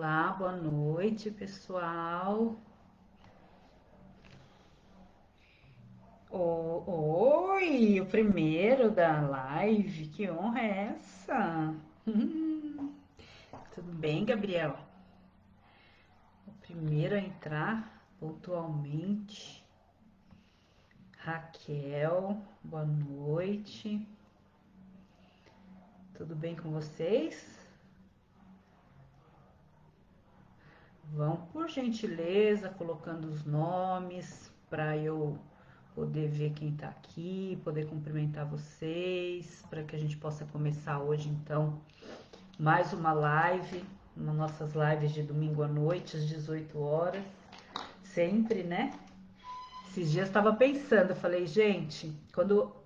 Olá, boa noite, pessoal. Oi, o primeiro da live, que honra é essa? Hum, Tudo bem, Gabriel? O primeiro a entrar pontualmente. Raquel, boa noite. Tudo bem com vocês? Vão, por gentileza, colocando os nomes para eu poder ver quem está aqui, poder cumprimentar vocês, para que a gente possa começar hoje, então, mais uma live, nas nossas lives de domingo à noite, às 18 horas, sempre, né? Esses dias estava pensando, eu falei, gente, quando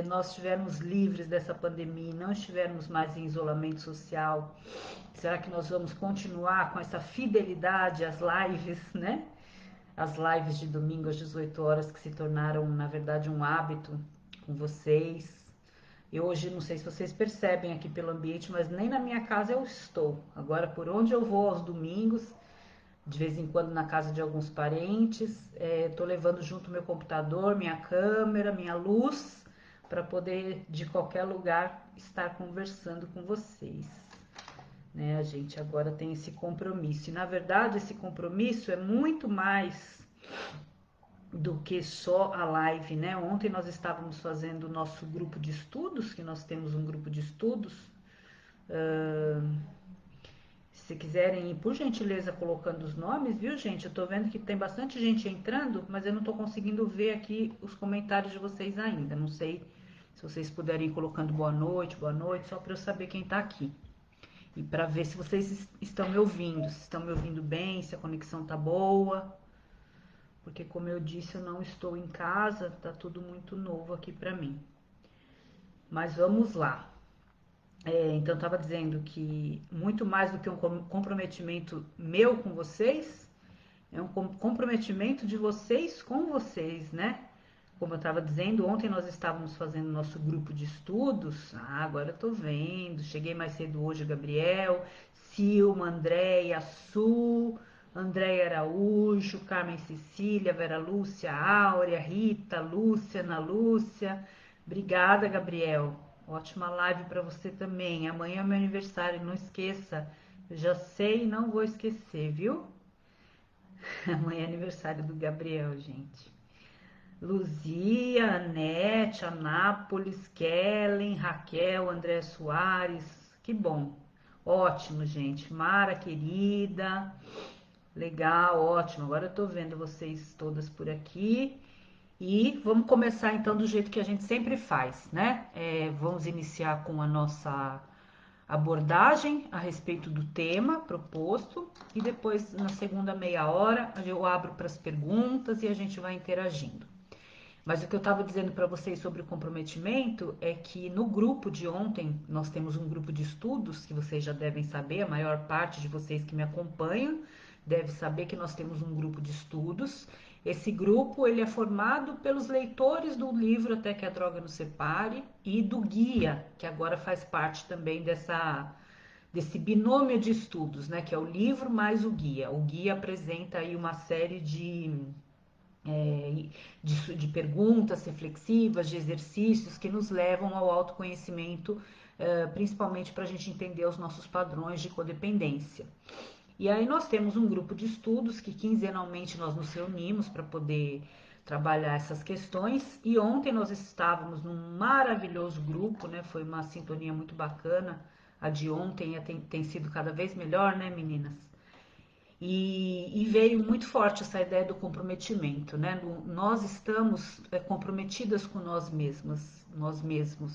nós estivermos livres dessa pandemia e não estivermos mais em isolamento social, será que nós vamos continuar com essa fidelidade às lives, né? As lives de domingo às 18 horas que se tornaram, na verdade, um hábito com vocês. Eu hoje não sei se vocês percebem aqui pelo ambiente, mas nem na minha casa eu estou. Agora, por onde eu vou aos domingos, de vez em quando na casa de alguns parentes, estou levando junto meu computador, minha câmera, minha luz, para poder de qualquer lugar estar conversando com vocês. Né? A gente agora tem esse compromisso. E na verdade, esse compromisso é muito mais do que só a live, né? Ontem nós estávamos fazendo o nosso grupo de estudos, que nós temos um grupo de estudos. Se quiserem ir, por gentileza, colocando os nomes, viu, gente? Eu tô vendo que tem bastante gente entrando, mas eu não tô conseguindo ver aqui os comentários de vocês ainda. Não sei se vocês puderem ir colocando boa noite, só para eu saber quem tá aqui. E para ver se vocês estão me ouvindo, se estão me ouvindo bem, se a conexão tá boa. Porque como eu disse, eu não estou em casa, tá tudo muito novo aqui para mim. Mas vamos lá. Então, estava dizendo que muito mais do que um comprometimento meu com vocês, é um comprometimento de vocês com vocês, né? Como eu estava dizendo, ontem nós estávamos fazendo nosso grupo de estudos. Ah, agora eu tô vendo. Cheguei mais cedo hoje, Gabriel, Silma, Andréia, Su, Andréia Araújo, Carmen Cecília, Vera Lúcia, Áurea, Rita, Lúcia, Ana Lúcia. Obrigada, Gabriel. Ótima live para você também. Amanhã é meu aniversário, não esqueça. Eu já sei e não vou esquecer, viu? Amanhã é aniversário do Gabriel, gente. Luzia, Anete, Anápolis, Kellen, Raquel, André Soares. Que bom. Ótimo, gente. Mara, querida. Legal, ótimo. Agora eu tô vendo vocês todas por aqui. E vamos começar então do jeito que a gente sempre faz, né? Vamos iniciar com a nossa abordagem a respeito do tema proposto e depois, na segunda meia hora, eu abro para as perguntas e a gente vai interagindo. Mas o que eu estava dizendo para vocês sobre o comprometimento é que no grupo de ontem, nós temos um grupo de estudos, que vocês já devem saber, a maior parte de vocês que me acompanham deve saber que nós temos um grupo de estudos. Esse grupo ele é formado pelos leitores do livro Até que a Droga Nos Separe e do guia, que agora faz parte também desse binômio de estudos, né, que é o livro mais o guia. O guia apresenta aí uma série de perguntas reflexivas, de exercícios que nos levam ao autoconhecimento, principalmente para a gente entender os nossos padrões de codependência. E aí nós temos um grupo de estudos que quinzenalmente nós nos reunimos para poder trabalhar essas questões. E ontem nós estávamos num maravilhoso grupo, né? Foi uma sintonia muito bacana. A de ontem tem sido cada vez melhor, né, meninas? E veio muito forte essa ideia do comprometimento, né? Nós estamos comprometidas com nós mesmos.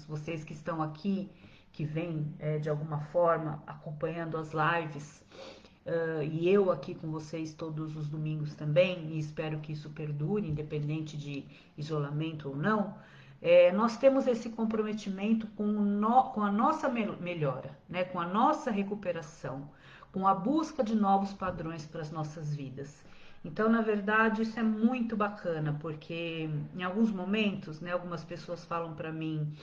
Vocês que estão aqui, que vêm de alguma forma acompanhando as lives, e eu aqui com vocês todos os domingos também, e espero que isso perdure, independente de isolamento ou não. Nós temos esse comprometimento com a nossa melhora, né? Com a nossa recuperação, com a busca de novos padrões para as nossas vidas. Então, na verdade, isso é muito bacana, porque em alguns momentos, né, algumas pessoas falam para mim,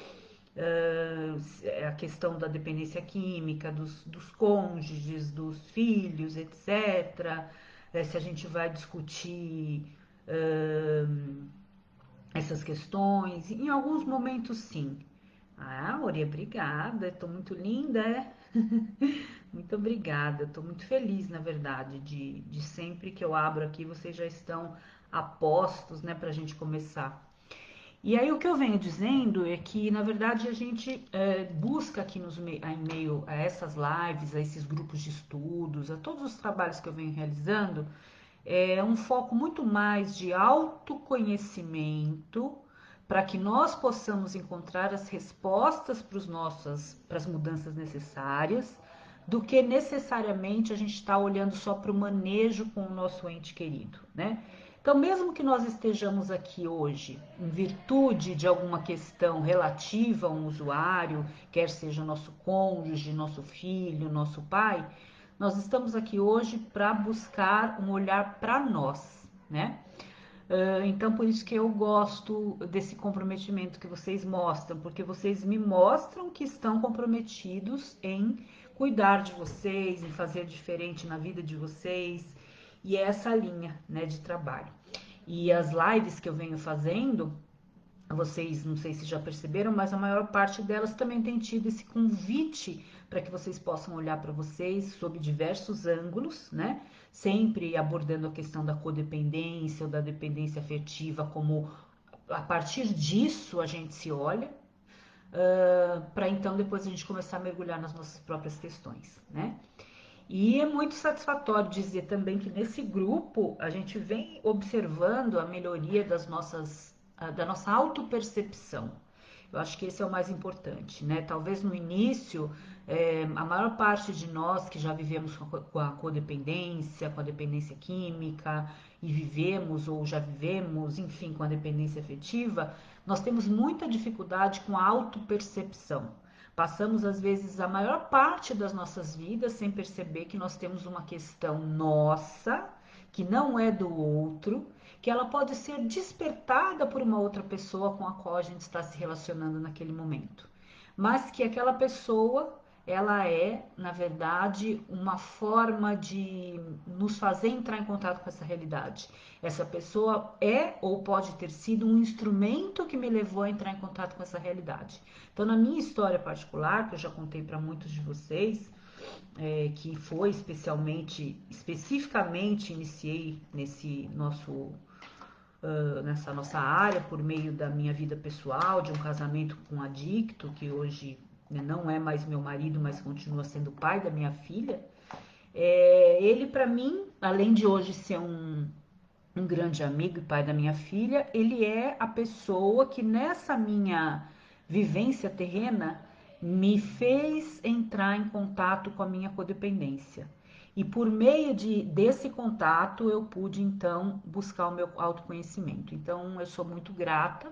a questão da dependência química, dos cônjuges, dos filhos, etc. Se a gente vai discutir essas questões. Em alguns momentos, sim. Ah, Ori, obrigada. Estou muito linda, é? Muito obrigada. Estou muito feliz, na verdade, de sempre que eu abro aqui, vocês já estão a postos, né, para a gente começar. E aí o que eu venho dizendo é que, na verdade, a gente busca aqui em meio a essas lives, a esses grupos de estudos, a todos os trabalhos que eu venho realizando, um foco muito mais de autoconhecimento para que nós possamos encontrar as respostas para as mudanças necessárias, do que necessariamente a gente está olhando só para o manejo com o nosso ente querido, né? Então, mesmo que nós estejamos aqui hoje em virtude de alguma questão relativa a um usuário, quer seja nosso cônjuge, nosso filho, nosso pai, nós estamos aqui hoje para buscar um olhar para nós, né? Então, por isso que eu gosto desse comprometimento que vocês mostram, porque vocês me mostram que estão comprometidos em cuidar de vocês, em fazer diferente na vida de vocês, e é essa linha, né, de trabalho. E as lives que eu venho fazendo, vocês não sei se já perceberam, mas a maior parte delas também tem tido esse convite para que vocês possam olhar para vocês sob diversos ângulos, né? Sempre abordando a questão da codependência ou da dependência afetiva, como a partir disso a gente se olha, para então depois a gente começar a mergulhar nas nossas próprias questões, né? E é muito satisfatório dizer também que nesse grupo a gente vem observando a melhoria da nossa autopercepção. Eu acho que esse é o mais importante, né? Talvez no início, a maior parte de nós que já vivemos com a codependência, com a dependência química, e vivemos ou já vivemos, enfim, com a dependência afetiva, nós temos muita dificuldade com a autopercepção. Passamos, às vezes, a maior parte das nossas vidas sem perceber que nós temos uma questão nossa, que não é do outro, que ela pode ser despertada por uma outra pessoa com a qual a gente está se relacionando naquele momento. Mas que aquela pessoa, ela é, na verdade, uma forma de nos fazer entrar em contato com essa realidade. Essa pessoa é ou pode ter sido um instrumento que me levou a entrar em contato com essa realidade. Então, na minha história particular, que eu já contei para muitos de vocês, que foi especificamente iniciei nessa nossa área por meio da minha vida pessoal, de um casamento com um adicto, que hoje, né, não é mais meu marido, mas continua sendo o pai da minha filha. Ele, para mim, além de hoje ser um grande amigo e pai da minha filha, ele é a pessoa que nessa minha vivência terrena me fez entrar em contato com a minha codependência. E por meio desse contato eu pude então buscar o meu autoconhecimento. Então eu sou muito grata.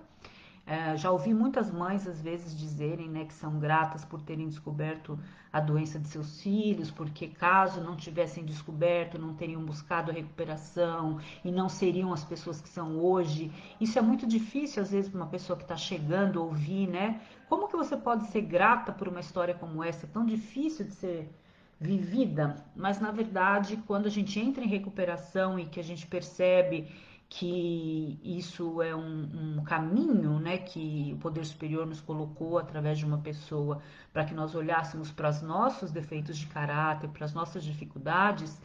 Já ouvi muitas mães às vezes dizerem, né, que são gratas por terem descoberto a doença de seus filhos, porque caso não tivessem descoberto, não teriam buscado a recuperação e não seriam as pessoas que são hoje. Isso é muito difícil às vezes para uma pessoa que está chegando a ouvir, né? Como que você pode ser grata por uma história como essa, tão difícil de ser vivida? Mas na verdade, quando a gente entra em recuperação e que a gente percebe que isso é um caminho, né, que o poder superior nos colocou através de uma pessoa para que nós olhássemos para os nossos defeitos de caráter, para as nossas dificuldades,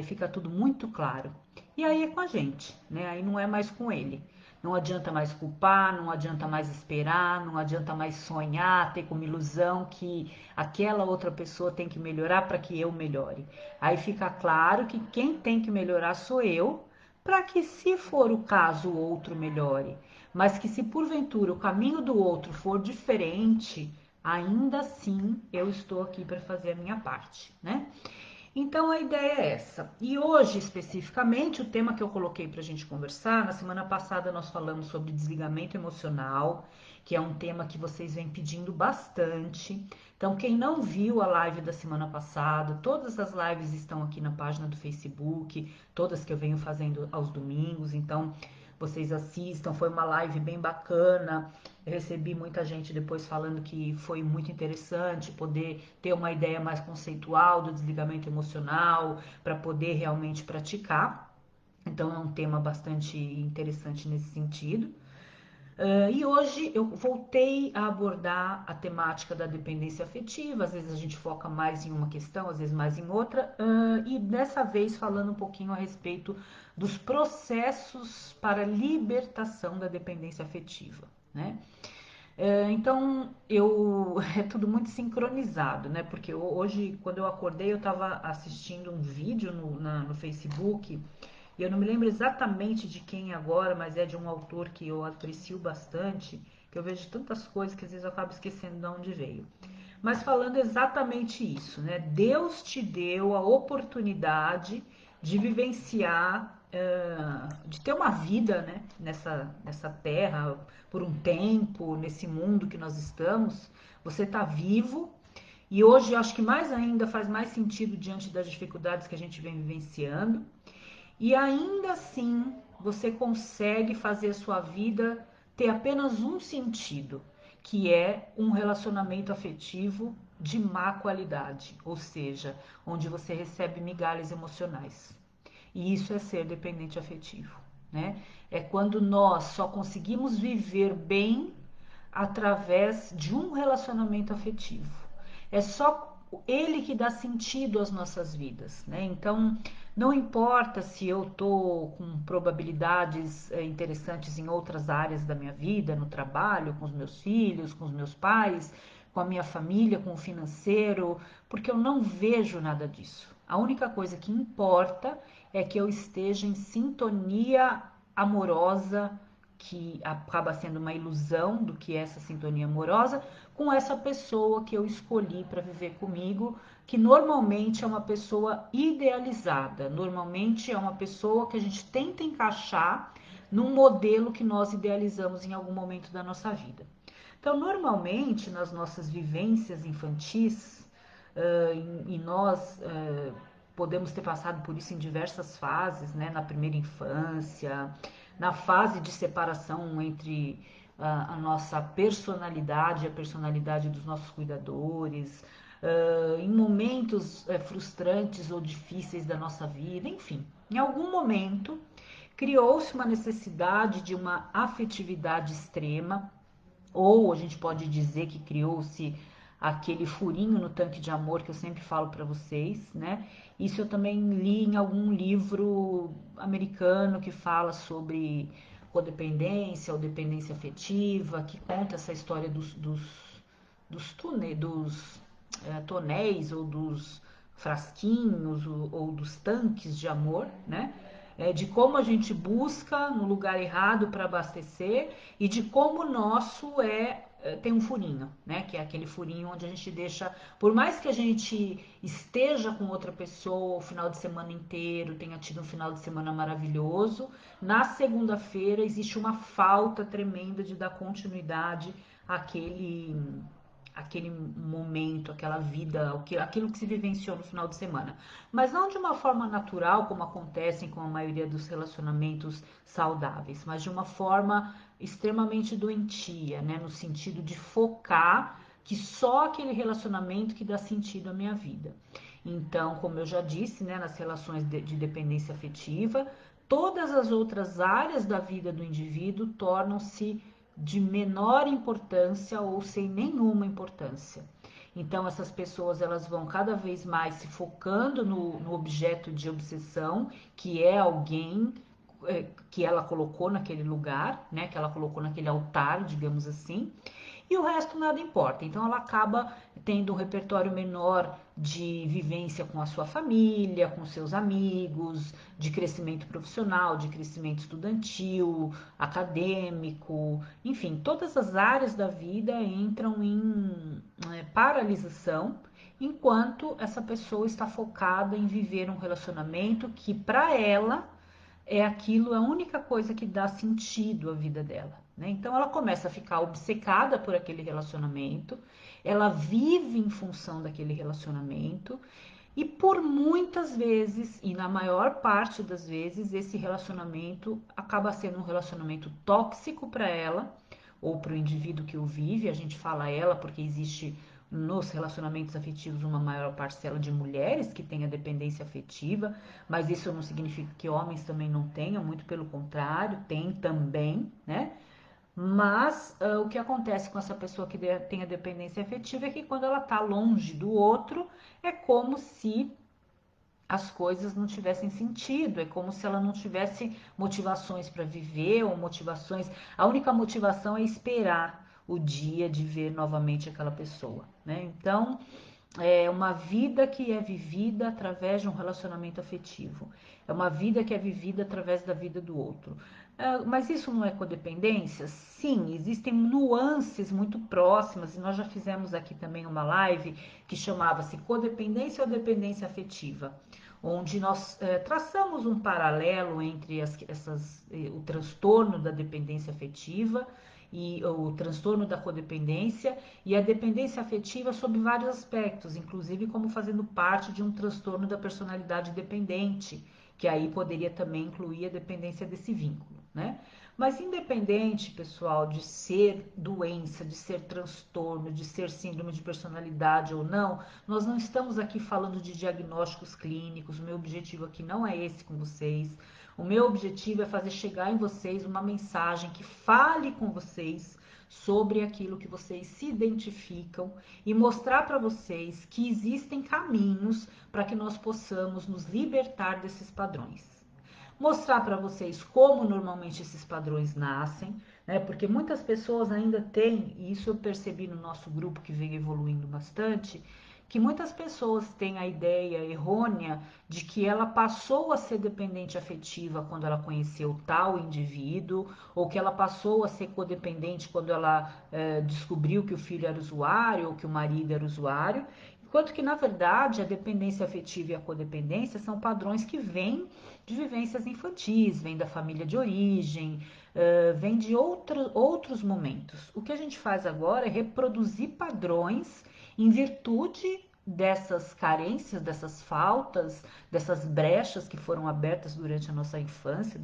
fica tudo muito claro. E aí é com a gente, né? Aí não é mais com ele. Não adianta mais culpar, não adianta mais esperar, não adianta mais sonhar, ter como ilusão que aquela outra pessoa tem que melhorar para que eu melhore. Aí fica claro que quem tem que melhorar sou eu, para que, se for o caso, o outro melhore. Mas que, se porventura o caminho do outro for diferente, ainda assim eu estou aqui para fazer a minha parte, né? Então a ideia é essa. E hoje, especificamente, o tema que eu coloquei para a gente conversar, na semana passada nós falamos sobre desligamento emocional, que é um tema que vocês vêm pedindo bastante. Então, quem não viu a live da semana passada, todas as lives estão aqui na página do Facebook, todas que eu venho fazendo aos domingos. Então, vocês assistam. Foi uma live bem bacana. Eu recebi muita gente depois falando que foi muito interessante poder ter uma ideia mais conceitual do desligamento emocional para poder realmente praticar. Então é um tema bastante interessante nesse sentido. E hoje eu voltei a abordar a temática da dependência afetiva. Às vezes a gente foca mais em uma questão, às vezes mais em outra, e dessa vez falando um pouquinho a respeito dos processos para libertação da dependência afetiva, né? Então é tudo muito sincronizado, né? Porque hoje, quando eu acordei, eu estava assistindo um vídeo no Facebook. E eu não me lembro exatamente de quem agora, mas é de um autor que eu aprecio bastante, que eu vejo tantas coisas que às vezes eu acabo esquecendo de onde veio. Mas falando exatamente isso, né? Deus te deu a oportunidade de vivenciar, de ter uma vida, né? Nessa terra, por um tempo, nesse mundo que nós estamos. Você está vivo. E hoje eu acho que mais ainda faz mais sentido diante das dificuldades que a gente vem vivenciando. E ainda assim, você consegue fazer a sua vida ter apenas um sentido, que é um relacionamento afetivo de má qualidade, ou seja, onde você recebe migalhas emocionais. E isso é ser dependente afetivo, né? É quando nós só conseguimos viver bem através de um relacionamento afetivo. É só ele que dá sentido às nossas vidas, né? Então, não importa se eu tô com probabilidades interessantes em outras áreas da minha vida, no trabalho, com os meus filhos, com os meus pais, com a minha família, com o financeiro, porque eu não vejo nada disso. A única coisa que importa é que eu esteja em sintonia amorosa, que acaba sendo uma ilusão do que é essa sintonia amorosa, com essa pessoa que eu escolhi para viver comigo, que normalmente é uma pessoa idealizada, normalmente é uma pessoa que a gente tenta encaixar num modelo que nós idealizamos em algum momento da nossa vida. Então, normalmente, nas nossas vivências infantis, e nós podemos ter passado por isso em diversas fases, né? Na primeira infância, na fase de separação entre a nossa personalidade e a personalidade dos nossos cuidadores, em momentos frustrantes ou difíceis da nossa vida, enfim, em algum momento criou-se uma necessidade de uma afetividade extrema, ou a gente pode dizer que criou-se aquele furinho no tanque de amor que eu sempre falo para vocês, né? Isso eu também li em algum livro americano que fala sobre codependência ou dependência afetiva, que conta essa história dos tonéis ou dos frasquinhos ou dos tanques de amor, né? De como a gente busca no lugar errado para abastecer e de como o nosso tem um furinho, né? Que é aquele furinho onde a gente deixa, por mais que a gente esteja com outra pessoa o final de semana inteiro, tenha tido um final de semana maravilhoso, na segunda-feira existe uma falta tremenda de dar continuidade àquele momento, aquela vida, aquilo que se vivenciou no final de semana. Mas não de uma forma natural, como acontece com a maioria dos relacionamentos saudáveis, mas de uma forma extremamente doentia, né? No sentido de focar que só aquele relacionamento que dá sentido à minha vida. Então, como eu já disse, né, nas relações de dependência afetiva, todas as outras áreas da vida do indivíduo tornam-se de menor importância ou sem nenhuma importância. Então essas pessoas elas vão cada vez mais se focando no objeto de obsessão, que é alguém que ela colocou naquele lugar, né, que ela colocou naquele altar, digamos assim, e o resto nada importa. Então ela acaba tendo um repertório menor de vivência com a sua família, com seus amigos, de crescimento profissional, de crescimento estudantil, acadêmico, enfim, todas as áreas da vida entram em paralisação, enquanto essa pessoa está focada em viver um relacionamento que para ela é aquilo, a única coisa que dá sentido à vida dela, né? Então ela começa a ficar obcecada por aquele relacionamento, ela vive em função daquele relacionamento E por muitas vezes, e na maior parte das vezes, esse relacionamento acaba sendo um relacionamento tóxico para ela ou para o indivíduo que o vive. A gente fala ela porque existe nos relacionamentos afetivos uma maior parcela de mulheres que tem a dependência afetiva, mas isso não significa que homens também não tenham, muito pelo contrário, tem também, né? Mas o que acontece com essa pessoa que tem a dependência afetiva é que quando ela está longe do outro, é como se as coisas não tivessem sentido, é como se ela não tivesse motivações para viver ou motivações. A única motivação é esperar o dia de ver novamente aquela pessoa, né? Então, é uma vida que é vivida através de um relacionamento afetivo. É uma vida que é vivida através da vida do outro. Mas isso não é codependência? Sim, existem nuances muito próximas, e nós já fizemos aqui também uma live que chamava-se Codependência ou Dependência Afetiva, onde nós traçamos um paralelo entre o transtorno da dependência afetiva e o transtorno da codependência e a dependência afetiva sob vários aspectos, inclusive como fazendo parte de um transtorno da personalidade dependente, que aí poderia também incluir a dependência desse vínculo, né? Mas independente, pessoal, de ser doença, de ser transtorno, de ser síndrome de personalidade ou não, nós não estamos aqui falando de diagnósticos clínicos. O meu objetivo aqui não é esse com vocês. O meu objetivo é fazer chegar em vocês uma mensagem que fale com vocês sobre aquilo que vocês se identificam e mostrar para vocês que existem caminhos para que nós possamos nos libertar desses padrões. Mostrar para vocês como normalmente esses padrões nascem, né? Porque muitas pessoas ainda têm, e isso eu percebi no nosso grupo que vem evoluindo bastante, que muitas pessoas têm a ideia errônea de que ela passou a ser dependente afetiva quando ela conheceu tal indivíduo, ou que ela passou a ser codependente quando ela descobriu que o filho era usuário ou que o marido era usuário, enquanto que na verdade a dependência afetiva e a codependência são padrões que vêm de vivências infantis, vêm da família de origem, vem de outros momentos. O que a gente faz agora é reproduzir padrões em virtude dessas carências, dessas faltas, dessas brechas que foram abertas durante a nossa infância,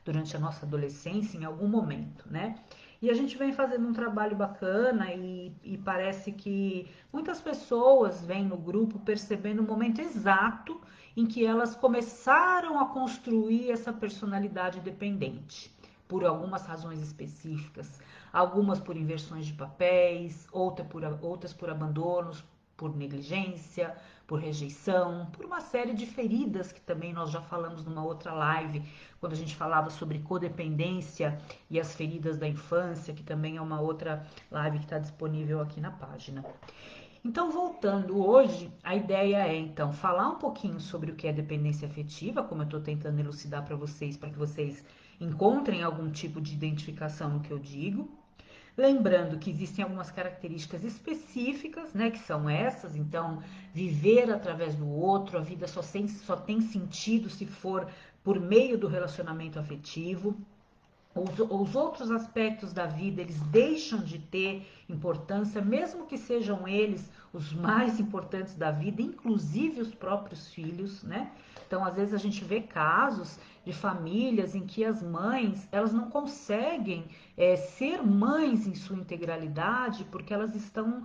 durante a nossa adolescência, em algum momento, né? E a gente vem fazendo um trabalho bacana e parece que muitas pessoas vêm no grupo percebendo o momento exato em que elas começaram a construir essa personalidade dependente, por algumas razões específicas, algumas por inversões de papéis, outras por abandonos, por negligência, por rejeição, por uma série de feridas que também nós já falamos numa outra live, quando a gente falava sobre codependência e as feridas da infância, que também é uma outra live que está disponível aqui na página. Então, voltando hoje, a ideia é então falar um pouquinho sobre o que é dependência afetiva, como eu estou tentando elucidar para que vocês encontrem algum tipo de identificação no que eu digo. Lembrando que existem algumas características específicas, né, que são essas, então, viver através do outro, a vida só tem sentido se for por meio do relacionamento afetivo. Os outros aspectos da vida, eles deixam de ter importância, mesmo que sejam eles os mais importantes da vida, inclusive os próprios filhos, né? Então, às vezes a gente vê casos de famílias em que as mães, elas não conseguem ser mães em sua integralidade, porque elas estão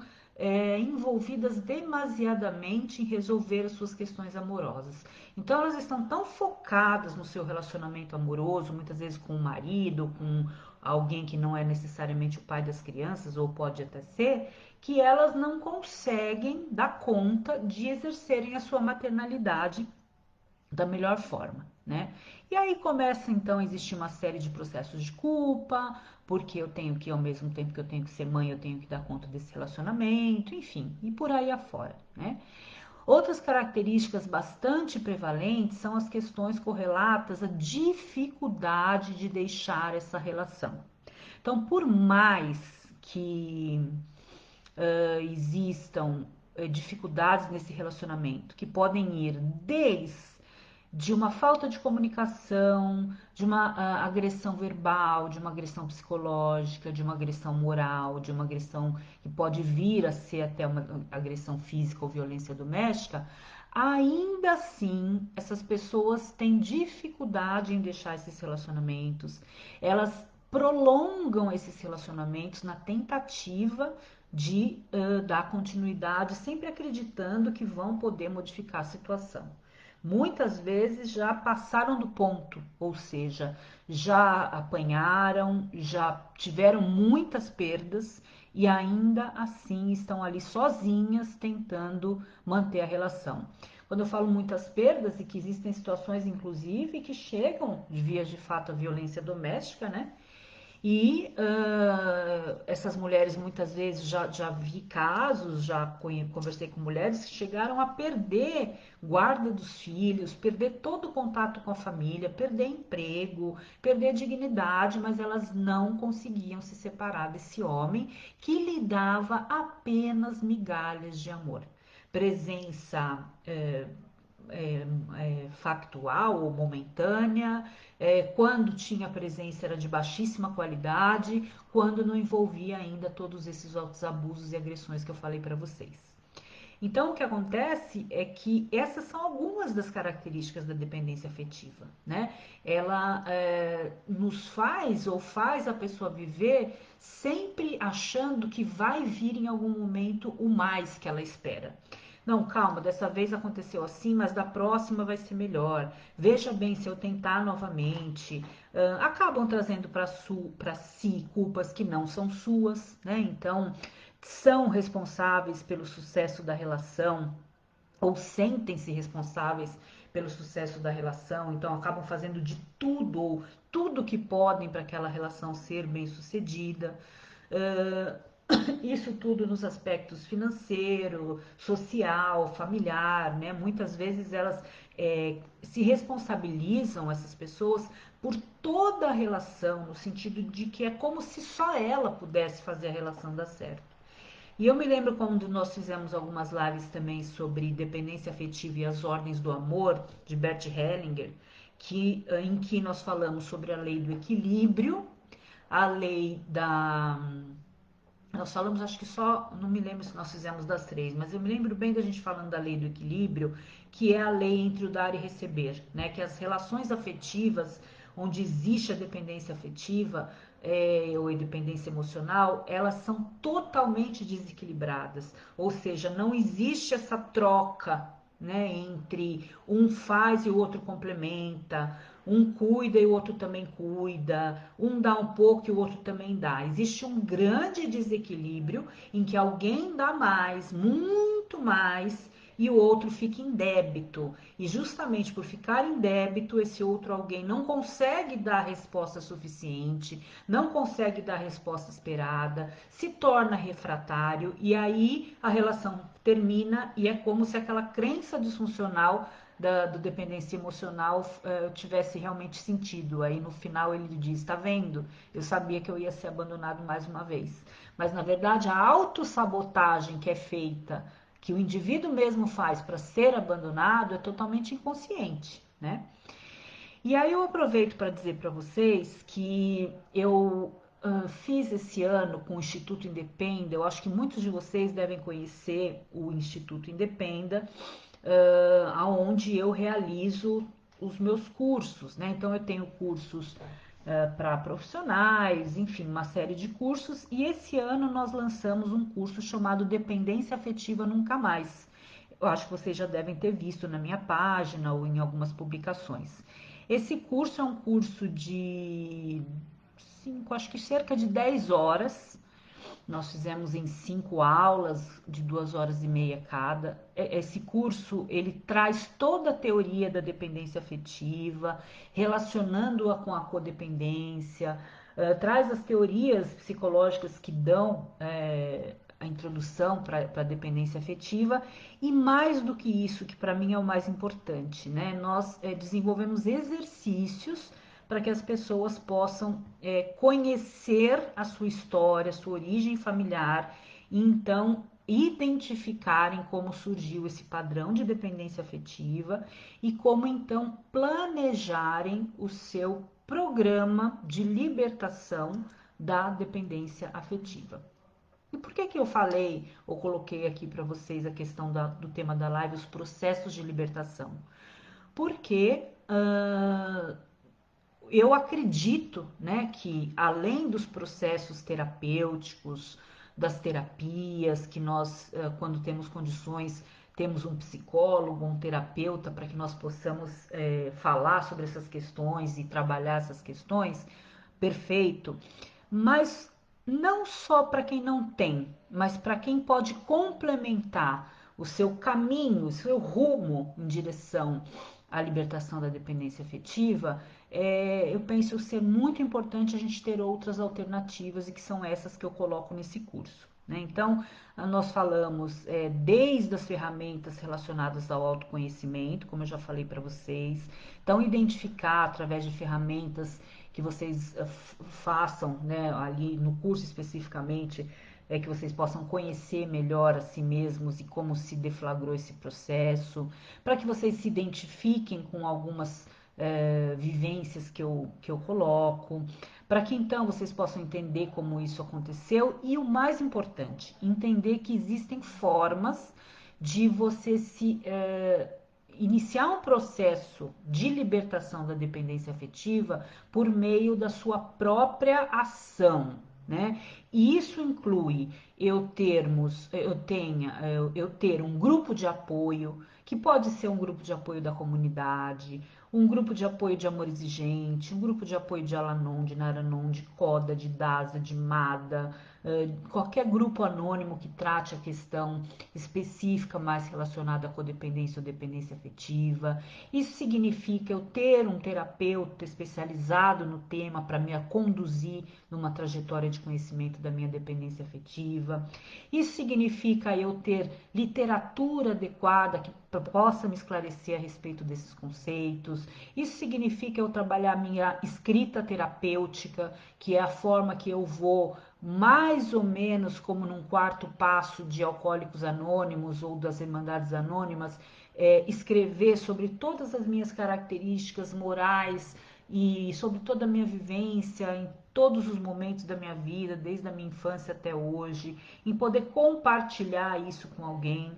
envolvidas demasiadamente em resolver as suas questões amorosas. Então elas estão tão focadas no seu relacionamento amoroso, muitas vezes com o marido, com alguém que não é necessariamente o pai das crianças, ou pode até ser, que elas não conseguem dar conta de exercerem a sua maternalidade da melhor forma, né? E aí começa então a existir uma série de processos de culpa, porque eu tenho que, ao mesmo tempo que eu tenho que ser mãe, eu tenho que dar conta desse relacionamento, enfim, e por aí afora, né? Outras características bastante prevalentes são as questões correlatas à dificuldade de deixar essa relação. Então, por mais que existam dificuldades nesse relacionamento, que podem ir desde de uma falta de comunicação, de uma agressão verbal, de uma agressão psicológica, de uma agressão moral, de uma agressão que pode vir a ser até uma agressão física ou violência doméstica, ainda assim, essas pessoas têm dificuldade em deixar esses relacionamentos, elas prolongam esses relacionamentos na tentativa de dar continuidade, sempre acreditando que vão poder modificar a situação. Muitas vezes já passaram do ponto, ou seja, já apanharam, já tiveram muitas perdas e ainda assim estão ali sozinhas tentando manter a relação. Quando eu falo muitas perdas e que existem situações, inclusive, que chegam de vias de fato à violência doméstica, né? E essas mulheres muitas vezes já vi casos, já conversei com mulheres que chegaram a perder guarda dos filhos, perder todo o contato com a família, perder emprego, perder dignidade, mas elas não conseguiam se separar desse homem que lhe dava apenas migalhas de amor. Presença factual ou momentânea, quando tinha presença era de baixíssima qualidade, quando não envolvia ainda todos esses outros abusos e agressões que eu falei para vocês. Então, o que acontece é que essas são algumas das características da dependência afetiva, né? Ela nos faz ou faz a pessoa viver sempre achando que vai vir em algum momento o mais que ela espera. Não, calma, dessa vez aconteceu assim, mas da próxima vai ser melhor. Veja bem se eu tentar novamente. Acabam trazendo para si culpas que não são suas, né? Então, são responsáveis pelo sucesso da relação ou sentem-se responsáveis pelo sucesso da relação, então acabam fazendo de tudo ou tudo que podem para aquela relação ser bem sucedida. Uh, Isso tudo nos aspectos financeiro, social, familiar, né? Muitas vezes elas se responsabilizam, essas pessoas, por toda a relação, no sentido de que é como se só ela pudesse fazer a relação dar certo. E eu me lembro quando nós fizemos algumas lives também sobre dependência afetiva e as ordens do amor, de Bert Hellinger, em que nós falamos sobre a lei do equilíbrio, a lei da. Nós falamos, acho que só, não me lembro se nós fizemos das três, mas eu me lembro bem da gente falando da lei do equilíbrio, que é a lei entre o dar e receber, né? Que as relações afetivas, onde existe a dependência afetiva ou a dependência emocional, elas são totalmente desequilibradas, ou seja, não existe essa troca, né? Entre um faz e o outro complementa, um cuida e o outro também cuida, um dá um pouco e o outro também dá. Existe um grande desequilíbrio em que alguém dá mais, muito mais, e o outro fica em débito. E justamente por ficar em débito, esse outro alguém não consegue dar a resposta suficiente, não consegue dar a resposta esperada, se torna refratário e aí a relação termina e é como se aquela crença disfuncional do dependência emocional tivesse realmente sentido. Aí no final ele diz: tá vendo? Eu sabia que eu ia ser abandonado mais uma vez. Mas na verdade a autossabotagem que é feita, que o indivíduo mesmo faz para ser abandonado, é totalmente inconsciente, né? E aí eu aproveito para dizer para vocês que eu fiz esse ano com o Instituto Independa. Eu acho que muitos de vocês devem conhecer o Instituto Independa, aonde eu realizo os meus cursos, né? Então eu tenho cursos para profissionais, enfim, uma série de cursos. E esse ano nós lançamos um curso chamado Dependência Afetiva Nunca Mais. Eu acho que vocês já devem ter visto na minha página ou em algumas publicações. Esse curso é um curso de acho que cerca de 10 horas. Nós fizemos em 5 aulas de 2 horas e meia cada. Esse curso ele traz toda a teoria da dependência afetiva, relacionando-a com a codependência, traz as teorias psicológicas que dão a introdução para a dependência afetiva e mais do que isso, que para mim é o mais importante, né? Nós desenvolvemos exercícios para que as pessoas possam conhecer a sua história, a sua origem familiar e então identificarem como surgiu esse padrão de dependência afetiva e como então planejarem o seu programa de libertação da dependência afetiva. E por que que eu falei ou coloquei aqui para vocês a questão do tema da live, os processos de libertação? Porque eu acredito, né, que além dos processos terapêuticos, das terapias, que nós, quando temos condições, temos um psicólogo, um terapeuta, para que nós possamos falar sobre essas questões e trabalhar essas questões, perfeito. Mas não só para quem não tem, mas para quem pode complementar o seu caminho, o seu rumo em direção à libertação da dependência afetiva, eu penso ser muito importante a gente ter outras alternativas e que são essas que eu coloco nesse curso. Né? Então, nós falamos desde as ferramentas relacionadas ao autoconhecimento, como eu já falei para vocês, então identificar através de ferramentas que vocês façam, né, ali no curso especificamente, que vocês possam conhecer melhor a si mesmos e como se deflagrou esse processo, para que vocês se identifiquem com algumas vivências que eu coloco, para que então vocês possam entender como isso aconteceu e o mais importante, entender que existem formas de você se iniciar um processo de libertação da dependência afetiva por meio da sua própria ação, né? E isso inclui eu ter um grupo de apoio, que pode ser um grupo de apoio da comunidade, um grupo de apoio de Amor Exigente, um grupo de apoio de Alanon, de Naranon, de Coda, de Dasa, de Mada, qualquer grupo anônimo que trate a questão específica mais relacionada à codependência ou dependência afetiva. Isso significa eu ter um terapeuta especializado no tema para me conduzir numa trajetória de conhecimento da minha dependência afetiva. Isso significa eu ter literatura adequada que possa me esclarecer a respeito desses conceitos. Isso significa eu trabalhar a minha escrita terapêutica, que é a forma que eu vou mais ou menos como num quarto passo de Alcoólicos Anônimos ou das Irmandades Anônimas, escrever sobre todas as minhas características morais e sobre toda a minha vivência em todos os momentos da minha vida, desde a minha infância até hoje, em poder compartilhar isso com alguém.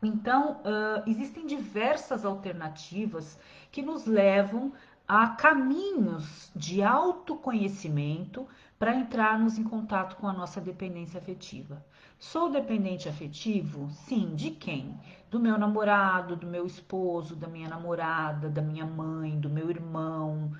Então, existem diversas alternativas que nos levam a caminhos de autoconhecimento para entrarmos em contato com a nossa dependência afetiva. Sou dependente afetivo? Sim, de quem? Do meu namorado, do meu esposo, da minha namorada, da minha mãe, do meu irmão,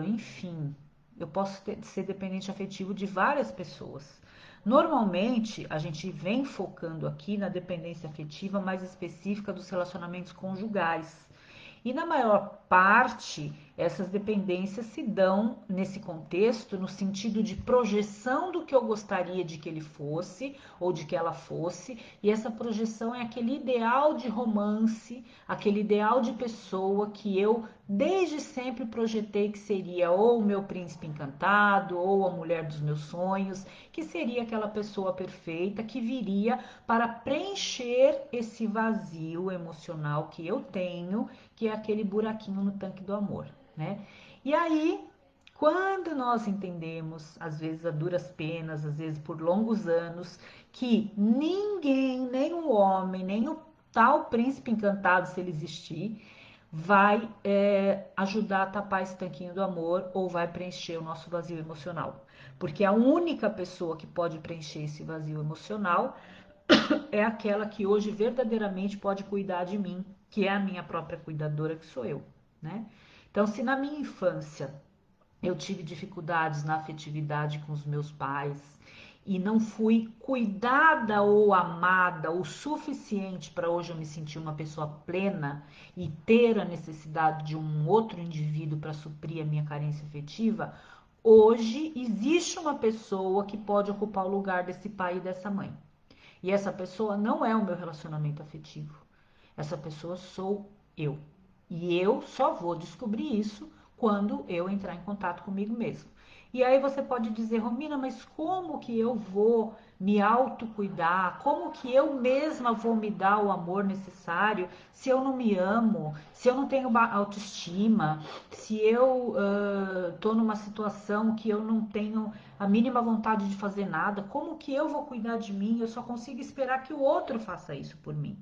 enfim, eu posso ser dependente afetivo de várias pessoas. Normalmente, a gente vem focando aqui na dependência afetiva mais específica dos relacionamentos conjugais. E na maior parte, essas dependências se dão nesse contexto no sentido de projeção do que eu gostaria de que ele fosse ou de que ela fosse, e essa projeção é aquele ideal de romance, aquele ideal de pessoa que eu desde sempre projetei que seria ou o meu príncipe encantado ou a mulher dos meus sonhos, que seria aquela pessoa perfeita que viria para preencher esse vazio emocional que eu tenho, que é aquele buraquinho no tanque do amor, né? E aí, quando nós entendemos, às vezes a duras penas, às vezes por longos anos, que ninguém, nem o homem, nem o tal príncipe encantado, se ele existir, vai ajudar a tapar esse tanquinho do amor ou vai preencher o nosso vazio emocional. Porque a única pessoa que pode preencher esse vazio emocional é aquela que hoje verdadeiramente pode cuidar de mim, que é a minha própria cuidadora, que sou eu, né? Então, se na minha infância eu tive dificuldades na afetividade com os meus pais e não fui cuidada ou amada o suficiente para hoje eu me sentir uma pessoa plena e ter a necessidade de um outro indivíduo para suprir a minha carência afetiva, hoje existe uma pessoa que pode ocupar o lugar desse pai e dessa mãe. E essa pessoa não é o meu relacionamento afetivo. Essa pessoa sou eu. E eu só vou descobrir isso quando eu entrar em contato comigo mesmo. E aí você pode dizer, Romina, mas como que eu vou me autocuidar? Como que eu mesma vou me dar o amor necessário se eu não me amo, se eu não tenho uma autoestima, se eu tô numa situação que eu não tenho a mínima vontade de fazer nada? Como que eu vou cuidar de mim? Eu só consigo esperar que o outro faça isso por mim.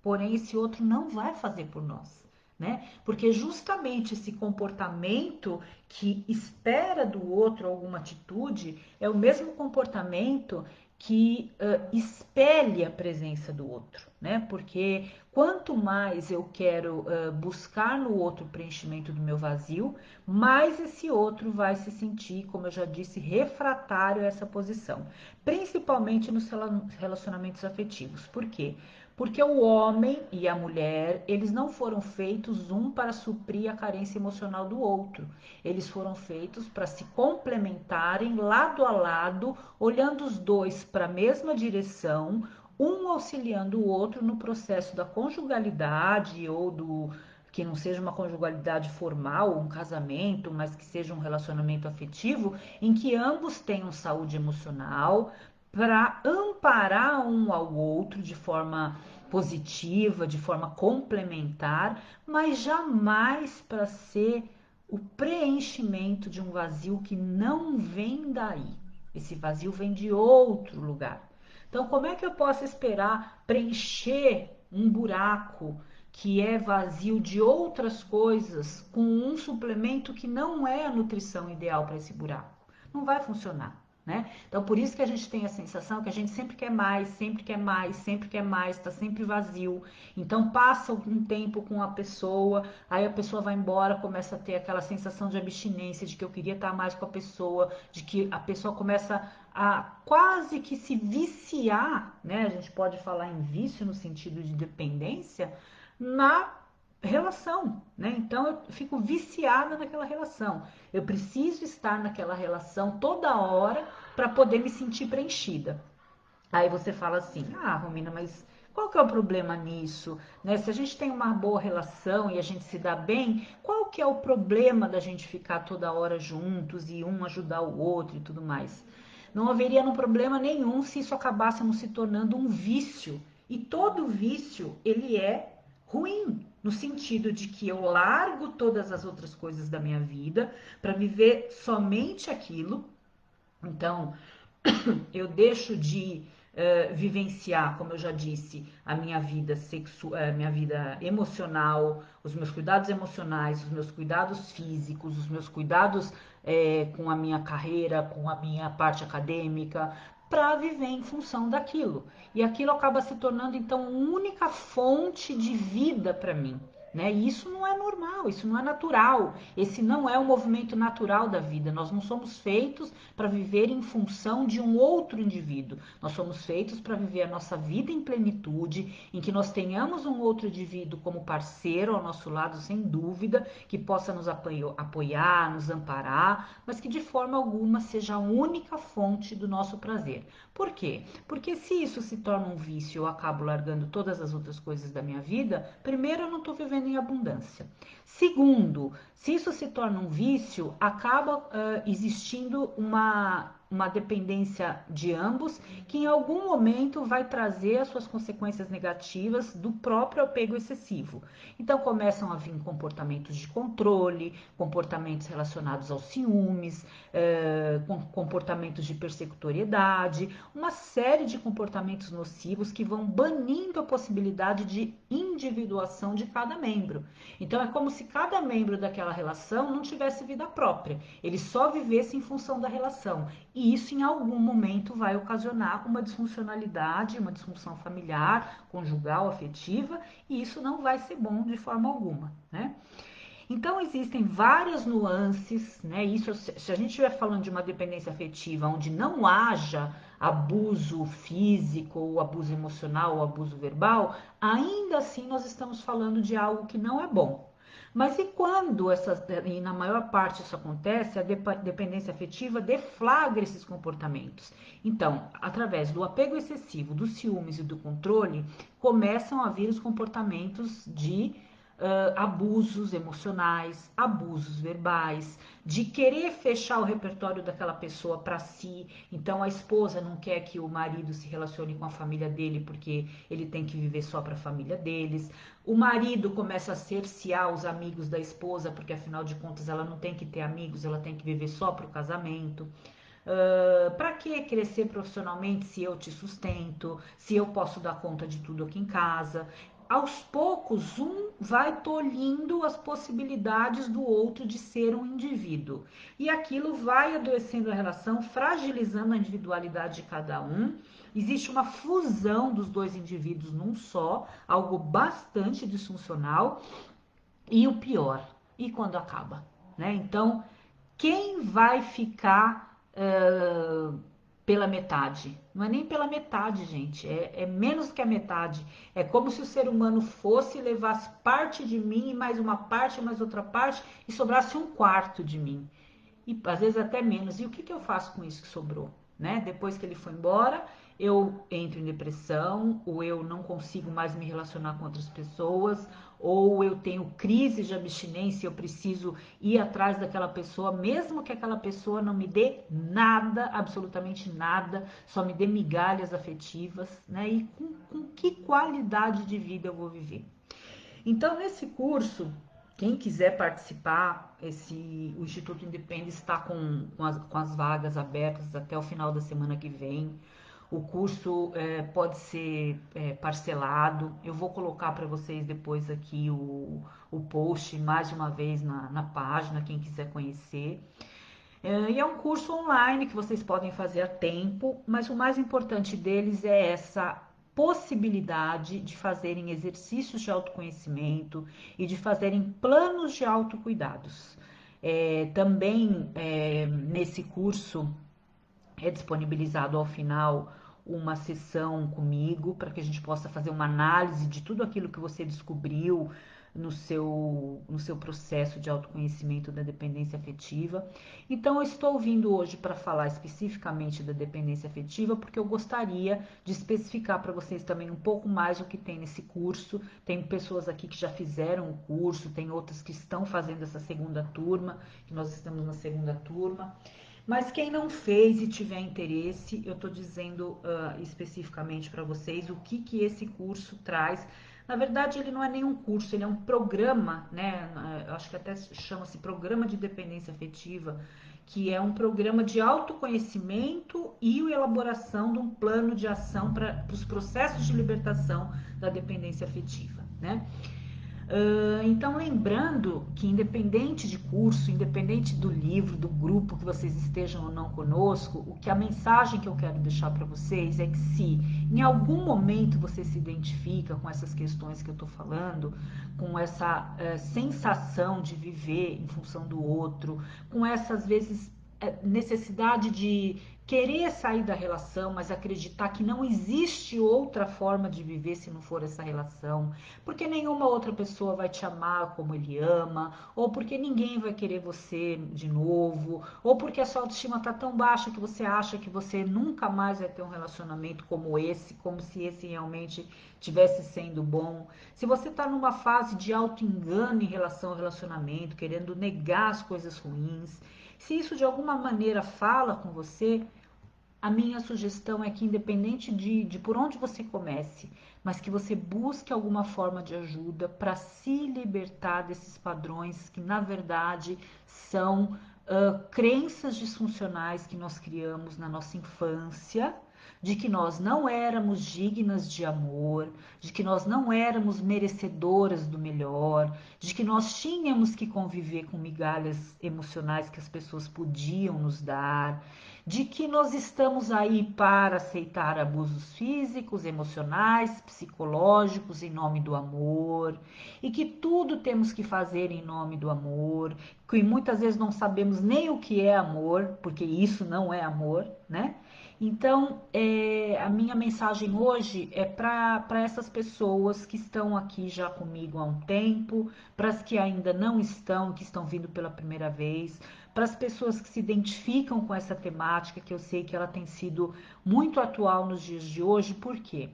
Porém, esse outro não vai fazer por nós, né? Porque justamente esse comportamento que espera do outro alguma atitude é o mesmo comportamento que espelha a presença do outro, né? Porque quanto mais eu quero buscar no outro o preenchimento do meu vazio, mais esse outro vai se sentir, como eu já disse, refratário a essa posição, principalmente nos relacionamentos afetivos. Por quê? Porque o homem e a mulher, eles não foram feitos um para suprir a carência emocional do outro. Eles foram feitos para se complementarem lado a lado, olhando os dois para a mesma direção, um auxiliando o outro no processo da conjugalidade ou do que não seja uma conjugalidade formal, um casamento, mas que seja um relacionamento afetivo em que ambos tenham saúde emocional, para amparar um ao outro de forma positiva, de forma complementar, mas jamais para ser o preenchimento de um vazio que não vem daí. Esse vazio vem de outro lugar. Então, como é que eu posso esperar preencher um buraco que é vazio de outras coisas com um suplemento que não é a nutrição ideal para esse buraco? Não vai funcionar. Né? Então, por isso que a gente tem a sensação que a gente sempre quer mais, sempre quer mais, sempre quer mais, está sempre vazio. Então, passa um tempo com a pessoa, aí a pessoa vai embora, começa a ter aquela sensação de abstinência, de que eu queria estar mais com a pessoa, de que a pessoa começa a quase que se viciar, né? A gente pode falar em vício no sentido de dependência, na relação, né? Então eu fico viciada naquela relação. Eu preciso estar naquela relação toda hora para poder me sentir preenchida. Aí você fala assim: "Ah, Romina, mas qual que é o problema nisso, né? Se a gente tem uma boa relação e a gente se dá bem, qual que é o problema da gente ficar toda hora juntos e um ajudar o outro e tudo mais?" Não haveria um problema nenhum se isso acabasse nos se tornando um vício. E todo vício, ele é ruim, no sentido de que eu largo todas as outras coisas da minha vida para viver somente aquilo. Então, eu deixo de vivenciar, como eu já disse, a minha vida sexual, minha vida emocional, os meus cuidados emocionais, os meus cuidados físicos, os meus cuidados com a minha carreira, com a minha parte acadêmica, para viver em função daquilo. E aquilo acaba se tornando então a única fonte de vida para mim. Né? E isso não é normal, isso não é natural. Esse não é o movimento natural da vida. Nós não somos feitos para viver em função de um outro indivíduo. Nós somos feitos para viver a nossa vida em plenitude, em que nós tenhamos um outro indivíduo como parceiro ao nosso lado, sem dúvida, que possa nos apoiar, nos amparar, mas que de forma alguma seja a única fonte do nosso prazer. Por quê? Porque se isso se torna um vício, eu acabo largando todas as outras coisas da minha vida. Primeiro, eu não estou vivendo em abundância. Segundo, se isso se torna um vício, acaba existindo uma dependência de ambos, que em algum momento vai trazer as suas consequências negativas do próprio apego excessivo. Então começam a vir comportamentos de controle, comportamentos relacionados aos ciúmes, comportamentos de persecutoriedade, uma série de comportamentos nocivos que vão banindo a possibilidade de individuação de cada membro. Então é como se cada membro daquela relação não tivesse vida própria, ele só vivesse em função da relação. E isso em algum momento vai ocasionar uma disfuncionalidade, uma disfunção familiar, conjugal, afetiva, e isso não vai ser bom de forma alguma, né? Então existem várias nuances, né? Isso, se a gente estiver falando de uma dependência afetiva onde não haja abuso físico, ou abuso emocional, ou abuso verbal, ainda assim nós estamos falando de algo que não é bom. Mas e quando e na maior parte isso acontece, a dependência afetiva deflagra esses comportamentos. Então, através do apego excessivo, dos ciúmes e do controle, começam a vir os comportamentos de abusos emocionais, abusos verbais, de querer fechar o repertório daquela pessoa para si. Então a esposa não quer que o marido se relacione com a família dele porque ele tem que viver só para a família deles. O marido começa a cercear os amigos da esposa porque afinal de contas ela não tem que ter amigos, ela tem que viver só para o casamento. Para que crescer profissionalmente se eu te sustento, se eu posso dar conta de tudo aqui em casa? Aos poucos, um vai tolhindo as possibilidades do outro de ser um indivíduo. E aquilo vai adoecendo a relação, fragilizando a individualidade de cada um. Existe uma fusão dos dois indivíduos num só, algo bastante disfuncional. E o pior, e quando acaba, né? Então, quem vai ficar pela metade? Não é nem pela metade, gente, é menos que a metade. É como se o ser humano fosse, levasse parte de mim, e mais uma parte, mais outra parte, e sobrasse um quarto de mim. E às vezes até menos. E o que, que eu faço com isso que sobrou? Né? Depois que ele foi embora, eu entro em depressão, ou eu não consigo mais me relacionar com outras pessoas, ou eu tenho crise de abstinência, eu preciso ir atrás daquela pessoa, mesmo que aquela pessoa não me dê nada, absolutamente nada, só me dê migalhas afetivas, né? E com que qualidade de vida eu vou viver? Então, nesse curso, quem quiser participar, o Instituto Independência está com as vagas abertas até o final da semana que vem. O curso pode ser parcelado. Eu vou colocar para vocês depois aqui o post mais de uma vez na página, quem quiser conhecer. E é um curso online que vocês podem fazer a tempo, mas o mais importante deles é essa possibilidade de fazerem exercícios de autoconhecimento e de fazerem planos de autocuidados. Também nesse curso é disponibilizado ao final uma sessão comigo para que a gente possa fazer uma análise de tudo aquilo que você descobriu no seu processo de autoconhecimento da dependência afetiva. Então, eu estou vindo hoje para falar especificamente da dependência afetiva, porque eu gostaria de especificar para vocês também um pouco mais o que tem nesse curso. Tem pessoas aqui que já fizeram o curso, tem outras que estão fazendo essa segunda turma, que nós estamos na segunda turma. Mas quem não fez e tiver interesse, eu estou dizendo especificamente para vocês o que esse curso traz. Na verdade, ele não é nenhum curso, ele é um programa, né? Eu acho que até chama-se Programa de Dependência Afetiva, que é um programa de autoconhecimento e elaboração de um plano de ação para os processos de libertação da dependência afetiva, né? Então, lembrando que independente de curso, independente do livro, do grupo que vocês estejam ou não conosco, a mensagem que eu quero deixar para vocês é que se em algum momento você se identifica com essas questões que eu estou falando, com essa sensação de viver em função do outro, com essa, às vezes, necessidade de querer sair da relação, mas acreditar que não existe outra forma de viver se não for essa relação, porque nenhuma outra pessoa vai te amar como ele ama, ou porque ninguém vai querer você de novo, ou porque a sua autoestima está tão baixa que você acha que você nunca mais vai ter um relacionamento como esse, como se esse realmente tivesse sendo bom. Se você está numa fase de auto-engano em relação ao relacionamento, querendo negar as coisas ruins, se isso de alguma maneira fala com você, a minha sugestão é que, independente de por onde você comece, mas que você busque alguma forma de ajuda para se libertar desses padrões que, na verdade, são crenças disfuncionais que nós criamos na nossa infância, de que nós não éramos dignas de amor, de que nós não éramos merecedoras do melhor, de que nós tínhamos que conviver com migalhas emocionais que as pessoas podiam nos dar, de que nós estamos aí para aceitar abusos físicos, emocionais, psicológicos em nome do amor, e que tudo temos que fazer em nome do amor, que muitas vezes não sabemos nem o que é amor, porque isso não é amor, né? Então, a minha mensagem hoje é para essas pessoas que estão aqui já comigo há um tempo, para as que ainda não estão, que estão vindo pela primeira vez, para as pessoas que se identificam com essa temática, que eu sei que ela tem sido muito atual nos dias de hoje. Por quê?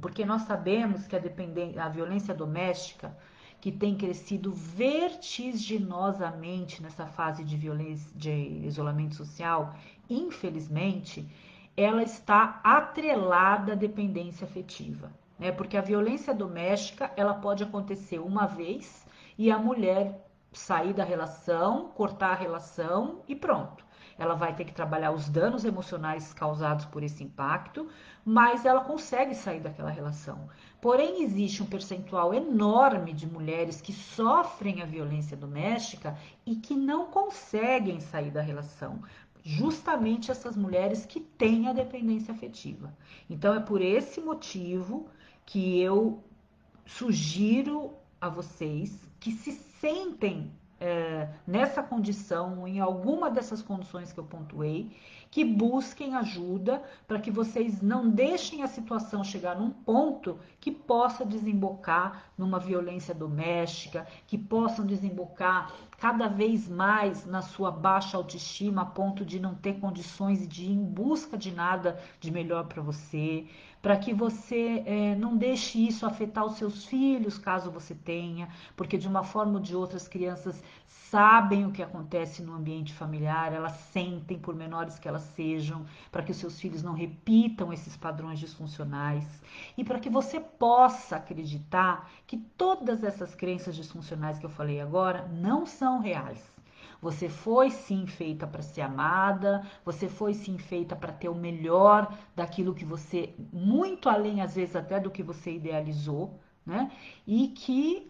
Porque nós sabemos que a violência doméstica, que tem crescido vertiginosamente nessa fase de violência, de isolamento social, infelizmente, ela está atrelada à dependência afetiva, né? Porque a violência doméstica, ela pode acontecer uma vez e a mulher sair da relação, cortar a relação e pronto. Ela vai ter que trabalhar os danos emocionais causados por esse impacto, mas ela consegue sair daquela relação. Porém, existe um percentual enorme de mulheres que sofrem a violência doméstica e que não conseguem sair da relação. Justamente essas mulheres que têm a dependência afetiva. Então, é por esse motivo que eu sugiro a vocês que se sentem nessa condição, em alguma dessas condições que eu pontuei, que busquem ajuda para que vocês não deixem a situação chegar num ponto que possa desembocar numa violência doméstica, que possam desembocar cada vez mais na sua baixa autoestima, a ponto de não ter condições de ir em busca de nada de melhor para você, para que você não deixe isso afetar os seus filhos, caso você tenha, porque de uma forma ou de outra as crianças sabem o que acontece no ambiente familiar, elas sentem, por menores que elas sejam, para que os seus filhos não repitam esses padrões disfuncionais e para que você possa acreditar que todas essas crenças disfuncionais que eu falei agora não são reais. Você foi sim feita para ser amada, você foi sim feita para ter o melhor daquilo que você, muito além às vezes até do que você idealizou, né? E que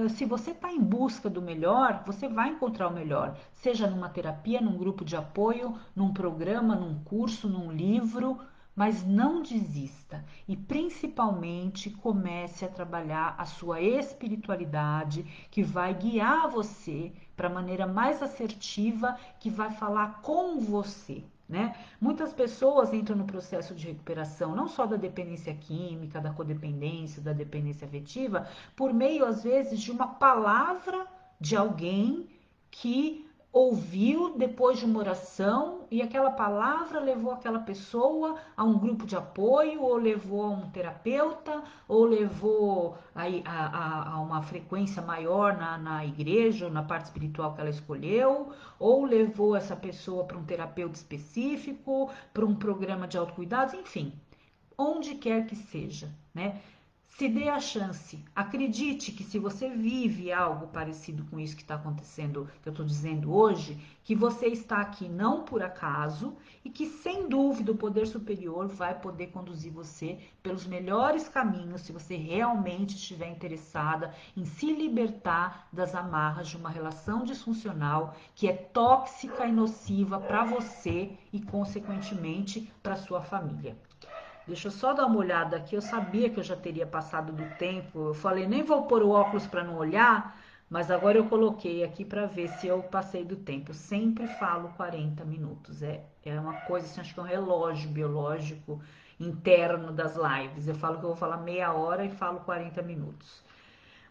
se você está em busca do melhor, você vai encontrar o melhor, seja numa terapia, num grupo de apoio, num programa, num curso, num livro, mas não desista e principalmente comece a trabalhar a sua espiritualidade, que vai guiar você para a maneira mais assertiva, que vai falar com você. Né? Muitas pessoas entram no processo de recuperação, não só da dependência química, da codependência, da dependência afetiva, por meio, às vezes, de uma palavra de alguém que ouviu depois de uma oração e aquela palavra levou aquela pessoa a um grupo de apoio, ou levou a um terapeuta, ou levou a uma frequência maior na igreja, ou na parte espiritual que ela escolheu, ou levou essa pessoa para um terapeuta específico, para um programa de autocuidados, enfim, onde quer que seja, né? Se dê a chance, acredite que se você vive algo parecido com isso que está acontecendo, que eu estou dizendo hoje, que você está aqui não por acaso e que sem dúvida o poder superior vai poder conduzir você pelos melhores caminhos se você realmente estiver interessada em se libertar das amarras de uma relação disfuncional que é tóxica e nociva para você e consequentemente para sua família. Deixa eu só dar uma olhada aqui. Eu sabia que eu já teria passado do tempo. Eu falei, nem vou pôr o óculos para não olhar, mas agora eu coloquei aqui para ver se eu passei do tempo. Eu sempre falo 40 minutos. É uma coisa assim, acho que é um relógio biológico interno das lives. Eu falo que eu vou falar meia hora e falo 40 minutos.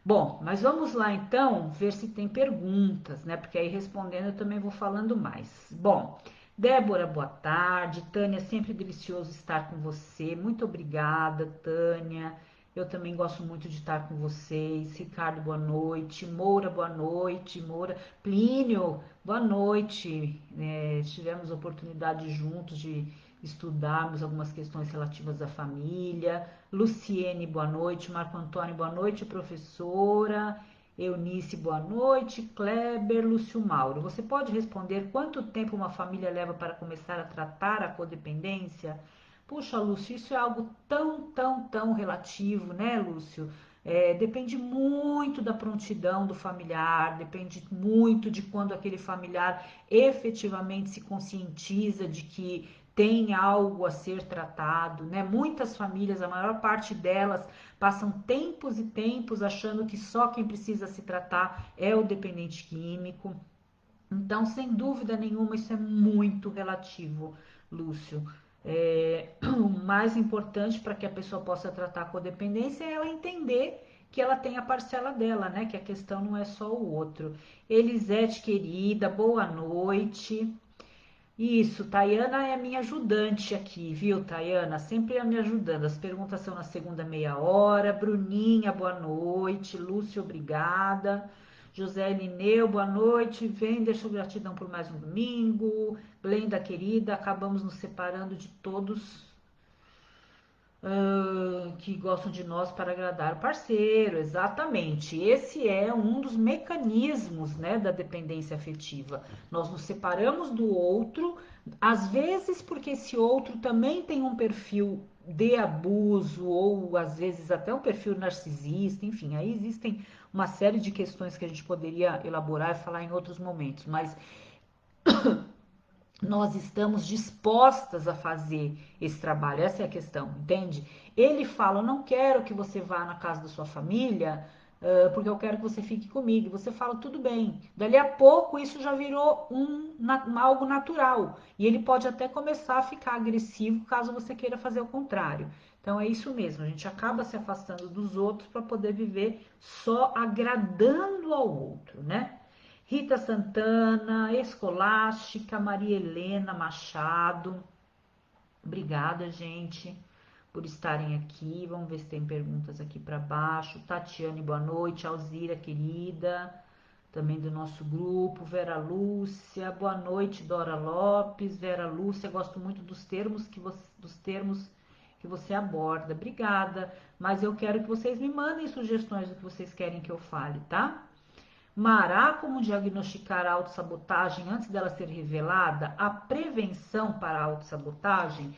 Bom, mas vamos lá então ver se tem perguntas, né? Porque aí respondendo eu também vou falando mais. Bom, Débora, boa tarde. Tânia, sempre delicioso estar com você. Muito obrigada, Tânia. Eu também gosto muito de estar com vocês. Ricardo, boa noite. Moura, boa noite. Moura, Plínio, boa noite. Tivemos oportunidade juntos de estudarmos algumas questões relativas à família. Luciene, boa noite. Marco Antônio, boa noite, professora. Eunice, boa noite. Kleber, Lúcio Mauro. Você pode responder quanto tempo uma família leva para começar a tratar a codependência? Puxa, Lúcio, isso é algo tão relativo, né, Lúcio? Depende muito da prontidão do familiar, depende muito de quando aquele familiar efetivamente se conscientiza de que tem algo a ser tratado, né? Muitas famílias, a maior parte delas, passam tempos e tempos achando que só quem precisa se tratar é o dependente químico. Então, sem dúvida nenhuma, isso é muito relativo, Lúcio. O mais importante para que a pessoa possa tratar a codependência é ela entender que ela tem a parcela dela, né? Que a questão não é só o outro. Elisete, querida, boa noite. Isso, Tayana é minha ajudante aqui, viu, Tayana? Sempre me ajudando. As perguntas são na segunda meia hora. Bruninha, boa noite. Lúcia, obrigada. José Lineu, boa noite. Vem, deixa gratidão por mais um domingo. Glenda, querida, acabamos nos separando de todos que gostam de nós para agradar o parceiro, exatamente. Esse é um dos mecanismos, né, da dependência afetiva. Nós nos separamos do outro, às vezes porque esse outro também tem um perfil de abuso ou às vezes até um perfil narcisista, enfim, aí existem uma série de questões que a gente poderia elaborar e falar em outros momentos, mas nós estamos dispostas a fazer esse trabalho, essa é a questão, entende? Ele fala, eu não quero que você vá na casa da sua família, porque eu quero que você fique comigo. Você fala, tudo bem. Dali a pouco isso já virou algo natural. E ele pode até começar a ficar agressivo caso você queira fazer o contrário. Então é isso mesmo, a gente acaba se afastando dos outros para poder viver só agradando ao outro, né? Rita Santana, Escolástica, Maria Helena Machado. Obrigada, gente, por estarem aqui. Vamos ver se tem perguntas aqui para baixo. Tatiane, boa noite. Alzira, querida, também do nosso grupo. Vera Lúcia, boa noite. Dora Lopes, Vera Lúcia, gosto muito dos termos que você aborda. Obrigada, mas eu quero que vocês me mandem sugestões do que vocês querem que eu fale, tá? Mará, como diagnosticar a autossabotagem antes dela ser revelada? A prevenção para a autossabotagem?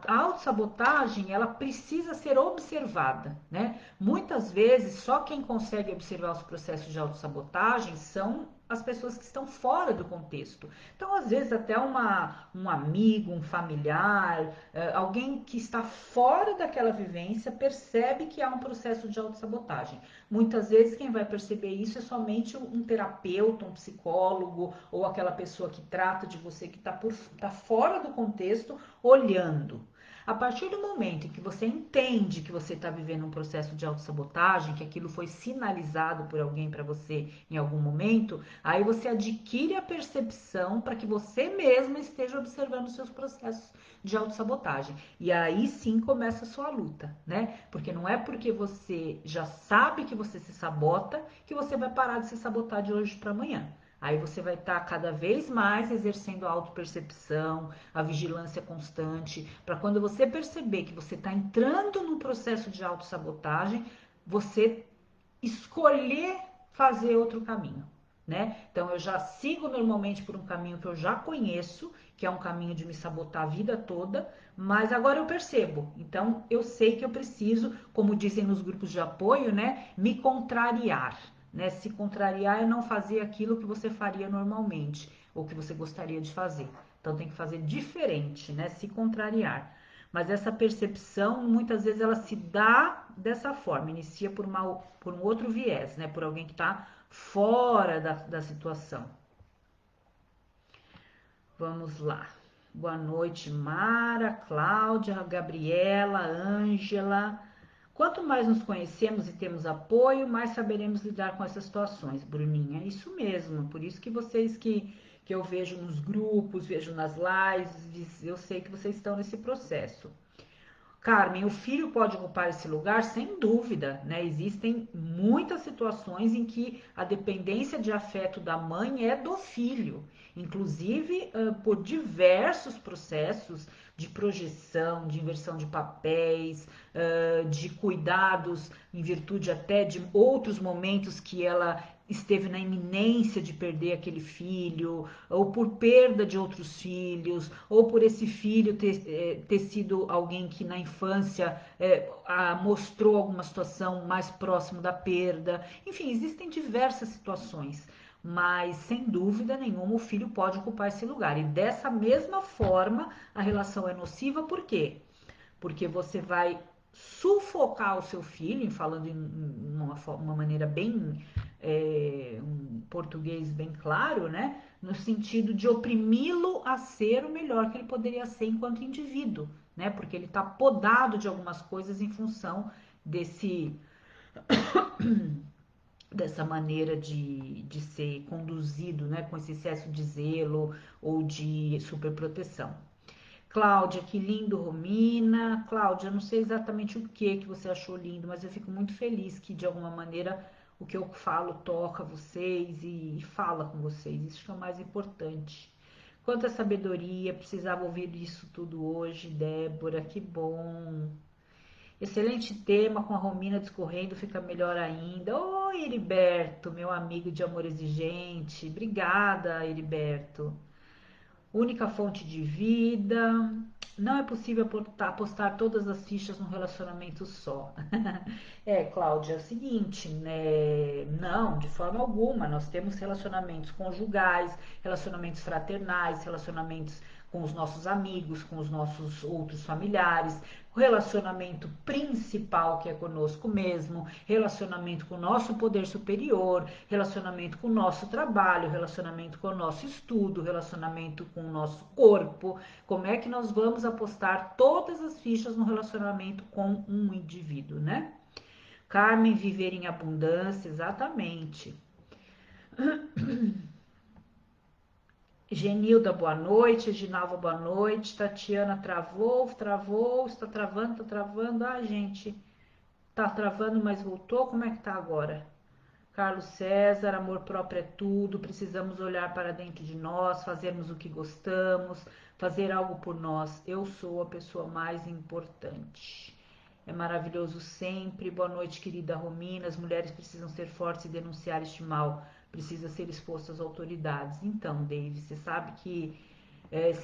A autossabotagem, ela precisa ser observada, né? Muitas vezes, só quem consegue observar os processos de autossabotagem são as pessoas que estão fora do contexto. Então, às vezes, até um amigo, um familiar, alguém que está fora daquela vivência percebe que há um processo de autossabotagem. Muitas vezes quem vai perceber isso é somente um terapeuta, um psicólogo ou aquela pessoa que trata de você que está fora do contexto olhando. A partir do momento em que você entende que você está vivendo um processo de autossabotagem, que aquilo foi sinalizado por alguém para você em algum momento, aí você adquire a percepção para que você mesma esteja observando os seus processos de autossabotagem. E aí sim começa a sua luta, né? Porque não é porque você já sabe que você se sabota que você vai parar de se sabotar de hoje para amanhã. Aí você vai estar cada vez mais exercendo a autopercepção, a vigilância constante, para quando você perceber que você está entrando num processo de autossabotagem, você escolher fazer outro caminho, né? Então eu já sigo normalmente por um caminho que eu já conheço, que é um caminho de me sabotar a vida toda, mas agora eu percebo. Então eu sei que eu preciso, como dizem nos grupos de apoio, né, me contrariar, né? Se contrariar é não fazer aquilo que você faria normalmente ou que você gostaria de fazer. Então tem que fazer diferente, né? Se contrariar. Mas essa percepção, muitas vezes, ela se dá dessa forma, inicia por um outro viés, né? Por alguém que está fora da situação. Vamos lá. Boa noite, Mara, Cláudia, Gabriela, Ângela. Quanto mais nos conhecemos e temos apoio, mais saberemos lidar com essas situações, Bruninha. É isso mesmo, por isso que vocês que eu vejo nos grupos, vejo nas lives, eu sei que vocês estão nesse processo. Carmen, o filho pode ocupar esse lugar? Sem dúvida, né? Existem muitas situações em que a dependência de afeto da mãe é do filho, inclusive por diversos processos de projeção, de inversão de papéis, de cuidados, em virtude até de outros momentos que ela esteve na iminência de perder aquele filho, ou por perda de outros filhos, ou por esse filho ter sido alguém que na infância mostrou alguma situação mais próximo da perda. Enfim, existem diversas situações, mas sem dúvida nenhuma o filho pode ocupar esse lugar. E dessa mesma forma a relação é nociva, por quê? Porque você vai sufocar o seu filho, falando em uma maneira bem, um português bem claro, né? No sentido de oprimi-lo a ser o melhor que ele poderia ser enquanto indivíduo, né? Porque ele está podado de algumas coisas em função desse dessa maneira de ser conduzido, né, com esse excesso de zelo ou de superproteção. Cláudia, que lindo, Romina. Cláudia, não sei exatamente o que você achou lindo, mas eu fico muito feliz que de alguma maneira o que eu falo toca vocês e fala com vocês. Isso é o mais importante. Quanta sabedoria, precisava ouvir isso tudo hoje, Débora, que bom. Excelente tema, com a Romina discorrendo, fica melhor ainda. Oi, Heriberto, meu amigo de amor exigente. Obrigada, Heriberto. Única fonte de vida. Não é possível apostar todas as fichas num relacionamento só. Cláudia, é o seguinte, né? Não, de forma alguma. Nós temos relacionamentos conjugais, relacionamentos fraternais, relacionamentos com os nossos amigos, com os nossos outros familiares, o relacionamento principal que é conosco mesmo, relacionamento com o nosso poder superior, relacionamento com o nosso trabalho, relacionamento com o nosso estudo, relacionamento com o nosso corpo. Como é que nós vamos apostar todas as fichas no relacionamento com um indivíduo, né? Carmen, viver em abundância, exatamente. Genilda, boa noite. Ginalva, boa noite. Tatiana, travou, está travando, tá travando. Ah, gente, tá travando, mas voltou. Como é que tá agora? Carlos César, amor próprio é tudo. Precisamos olhar para dentro de nós, fazermos o que gostamos, fazer algo por nós. Eu sou a pessoa mais importante. É maravilhoso sempre. Boa noite, querida Romina. As mulheres precisam ser fortes e denunciar este mal. Precisa ser exposto às autoridades. Então, David, você sabe que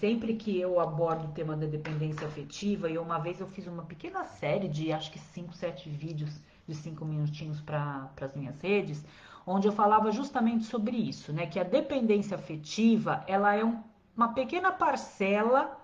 sempre que eu abordo o tema da dependência afetiva, e uma vez eu fiz uma pequena série de acho que 5, 7 vídeos de 5 minutinhos para as minhas redes, onde eu falava justamente sobre isso, né? Que a dependência afetiva ela é uma pequena parcela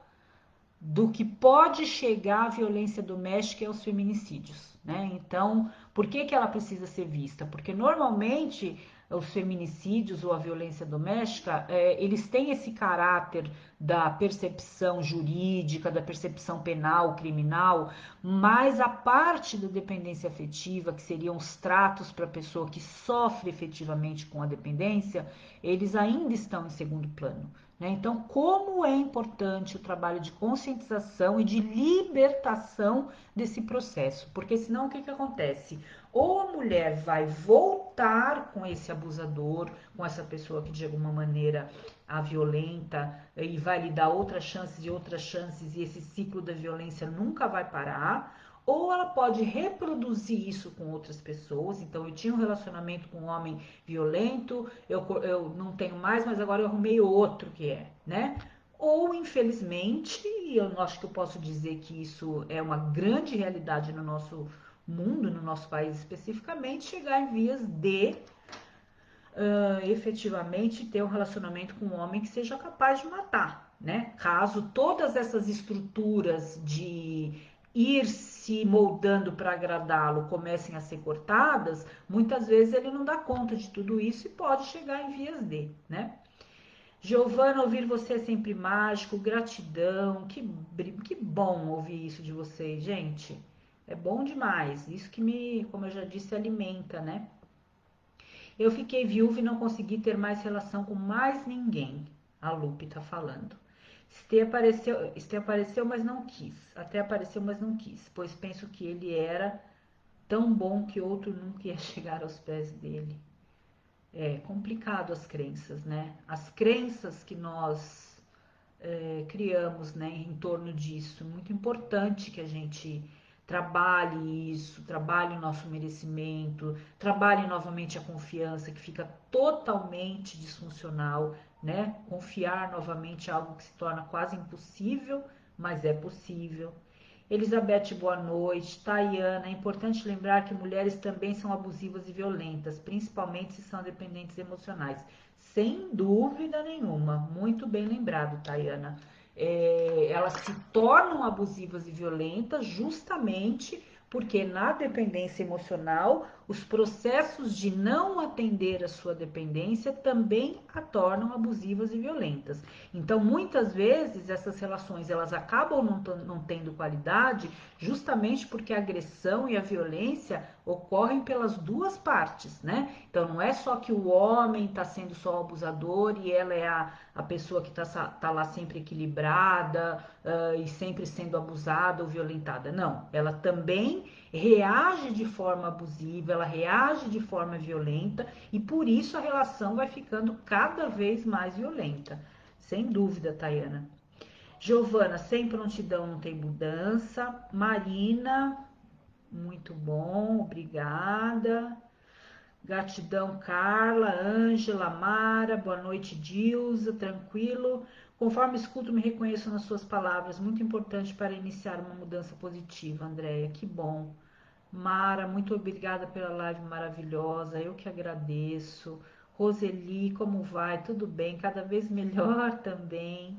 do que pode chegar à violência doméstica e aos feminicídios, né? Então, por que que ela precisa ser vista? Porque normalmente os feminicídios ou a violência doméstica, eles têm esse caráter da percepção jurídica, da percepção penal, criminal, mas a parte da dependência afetiva, que seriam os tratos para a pessoa que sofre efetivamente com a dependência, eles ainda estão em segundo plano. Então, como é importante o trabalho de conscientização e de libertação desse processo? Porque senão o que acontece? Ou a mulher vai voltar com esse abusador, com essa pessoa que de alguma maneira a violenta e vai lhe dar outras chances e esse ciclo da violência nunca vai parar, ou ela pode reproduzir isso com outras pessoas. Então, eu tinha um relacionamento com um homem violento, eu não tenho mais, mas agora eu arrumei outro que é, né? Ou, infelizmente, e eu acho que eu posso dizer que isso é uma grande realidade no nosso mundo, no nosso país especificamente, chegar em vias de efetivamente ter um relacionamento com um homem que seja capaz de matar, né? Caso todas essas estruturas de ir se moldando para agradá-lo comecem a ser cortadas, muitas vezes ele não dá conta de tudo isso e pode chegar em vias de, né? Giovana, ouvir você é sempre mágico, gratidão, que bom ouvir isso de vocês, gente. É bom demais, isso que me, como eu já disse, alimenta, né? Eu fiquei viúva e não consegui ter mais relação com mais ninguém. A Lupe tá falando. Este apareceu, mas não quis. Até apareceu, mas não quis. Pois penso que ele era tão bom que outro nunca ia chegar aos pés dele. É complicado as crenças, né? As crenças que nós criamos, né, em torno disso. Muito importante que a gente trabalhe isso, trabalhe o nosso merecimento, trabalhe novamente a confiança, que fica totalmente disfuncional, né? Confiar novamente é algo que se torna quase impossível, mas é possível. Elizabeth, boa noite. Tayana, é importante lembrar que mulheres também são abusivas e violentas, principalmente se são dependentes emocionais. Sem dúvida nenhuma, muito bem lembrado, Tayana. Elas se tornam abusivas e violentas justamente porque na dependência emocional, os processos de não atender a sua dependência também a tornam abusivas e violentas. Então, muitas vezes, essas relações elas acabam não tendo qualidade justamente porque a agressão e a violência ocorrem pelas duas partes, né? Então não é só que o homem está sendo só o abusador e ela é a pessoa que tá lá sempre equilibrada e sempre sendo abusada ou violentada. Não, ela também reage de forma abusiva, ela reage de forma violenta e por isso a relação vai ficando cada vez mais violenta. Sem dúvida, Tayana. Giovana, sem prontidão não tem mudança. Marina, muito bom, obrigada. Gratidão, Carla, Ângela, Mara, boa noite, Dilza, tranquilo. Conforme escuto, me reconheço nas suas palavras, muito importante para iniciar uma mudança positiva, Andréia, que bom. Mara, muito obrigada pela live maravilhosa, eu que agradeço. Roseli, como vai? Tudo bem? Cada vez melhor também.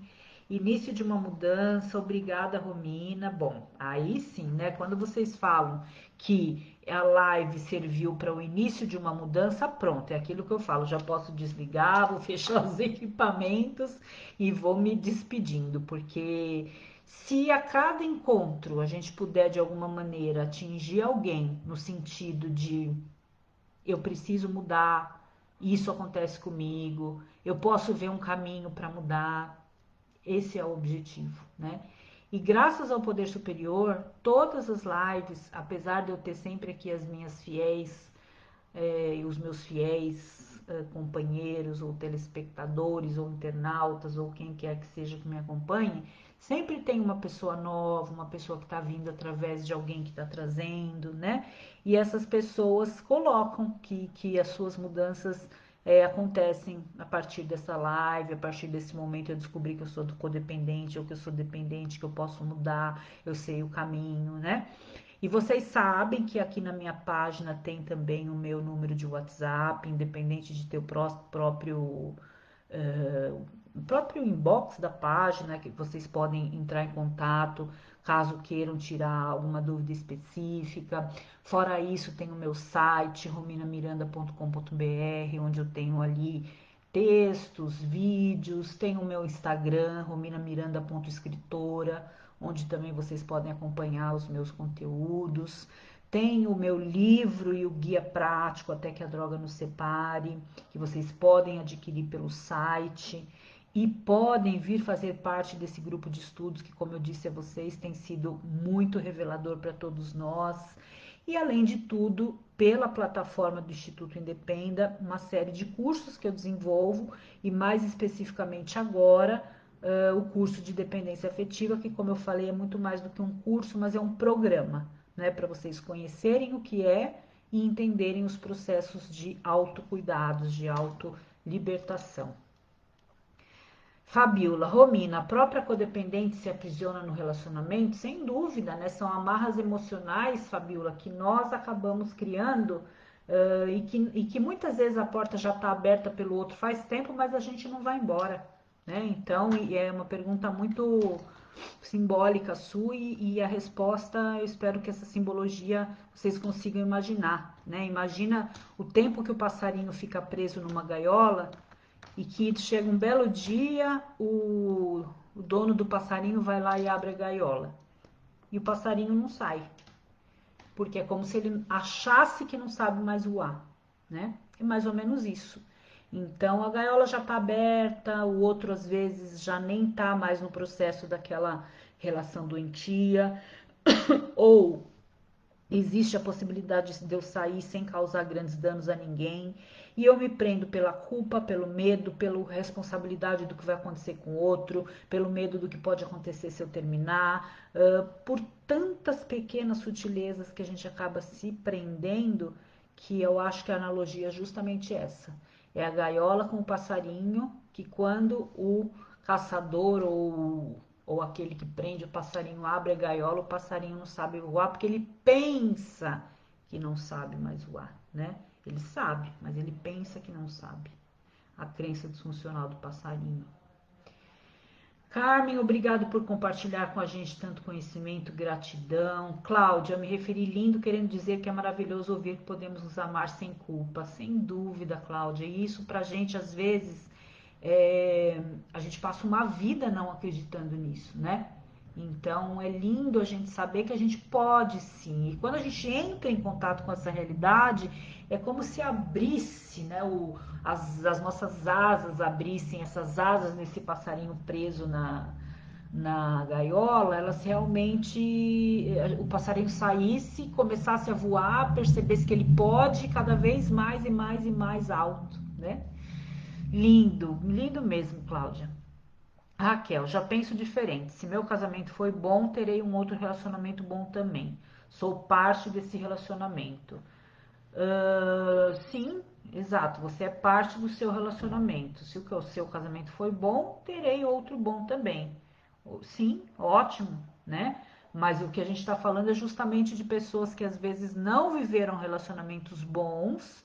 Início de uma mudança, obrigada, Romina. Bom, aí sim, né? Quando vocês falam que a live serviu para o início de uma mudança, pronto, é aquilo que eu falo. Já posso desligar, vou fechar os equipamentos e vou me despedindo, porque se a cada encontro a gente puder de alguma maneira atingir alguém no sentido de eu preciso mudar, isso acontece comigo, eu posso ver um caminho para mudar, esse é o objetivo, né? E graças ao poder superior, todas as lives, apesar de eu ter sempre aqui as minhas fiéis e os meus fiéis companheiros ou telespectadores ou internautas ou quem quer que seja que me acompanhe, sempre tem uma pessoa nova, uma pessoa que está vindo através de alguém que está trazendo, né? E essas pessoas colocam que as suas mudanças acontecem a partir dessa live, a partir desse momento eu descobri que eu sou codependente ou que eu sou dependente, que eu posso mudar, eu sei o caminho, né? E vocês sabem que aqui na minha página tem também o meu número de WhatsApp, independente de ter o próprio inbox da página, que vocês podem entrar em contato caso queiram tirar alguma dúvida específica. Fora isso, tem o meu site, rominamiranda.com.br, onde eu tenho ali textos, vídeos, tem o meu Instagram, rominamiranda.escritora, onde também vocês podem acompanhar os meus conteúdos. Tem o meu livro e o guia prático Até que a Droga Nos Separe, que vocês podem adquirir pelo site e podem vir fazer parte desse grupo de estudos que, como eu disse a vocês, tem sido muito revelador para todos nós. E, além de tudo, pela plataforma do Instituto Independa, uma série de cursos que eu desenvolvo e, mais especificamente agora, o curso de dependência afetiva, que, como eu falei, é muito mais do que um curso, mas é um programa, né, para vocês conhecerem o que é e entenderem os processos de autocuidados, de autolibertação. Fabiola, Romina, a própria codependente se aprisiona no relacionamento? Sem dúvida, né? São amarras emocionais, Fabiola, que nós acabamos criando e que muitas vezes a porta já está aberta pelo outro faz tempo, mas a gente não vai embora, né? Então, é uma pergunta muito simbólica sua e a resposta, eu espero que essa simbologia vocês consigam imaginar, né? Imagina o tempo que o passarinho fica preso numa gaiola e que chega um belo dia, o dono do passarinho vai lá e abre a gaiola. E o passarinho não sai. Porque é como se ele achasse que não sabe mais voar, né? É mais ou menos isso. Então a gaiola já está aberta, o outro às vezes já nem está mais no processo daquela relação doentia, ou existe a possibilidade de eu sair sem causar grandes danos a ninguém. E eu me prendo pela culpa, pelo medo, pela responsabilidade do que vai acontecer com o outro, pelo medo do que pode acontecer se eu terminar, por tantas pequenas sutilezas que a gente acaba se prendendo, que eu acho que a analogia é justamente essa. É a gaiola com o passarinho, que quando o caçador ou aquele que prende o passarinho abre a gaiola, o passarinho não sabe voar porque ele pensa que não sabe mais voar, né? Ele sabe, mas ele pensa que não sabe. A crença disfuncional do passarinho. Carmen, obrigado por compartilhar com a gente tanto conhecimento, gratidão. Cláudia, me referi lindo, querendo dizer que é maravilhoso ouvir que podemos nos amar sem culpa. Sem dúvida, Cláudia. E isso pra gente, às vezes, a gente passa uma vida não acreditando nisso, né? Então é lindo a gente saber que a gente pode sim. E quando a gente entra em contato com essa realidade, é como se abrisse, né? As nossas asas abrissem, essas asas nesse passarinho preso na gaiola, elas realmente, o passarinho saísse, começasse a voar, percebesse que ele pode cada vez mais e mais e mais alto, né? Lindo, lindo mesmo, Cláudia. Raquel, já penso diferente. Se meu casamento foi bom, terei um outro relacionamento bom também. Sou parte desse relacionamento. Sim, exato. Você é parte do seu relacionamento. Se o seu casamento foi bom, terei outro bom também. Sim, ótimo, né? Mas o que a gente está falando é justamente de pessoas que às vezes não viveram relacionamentos bons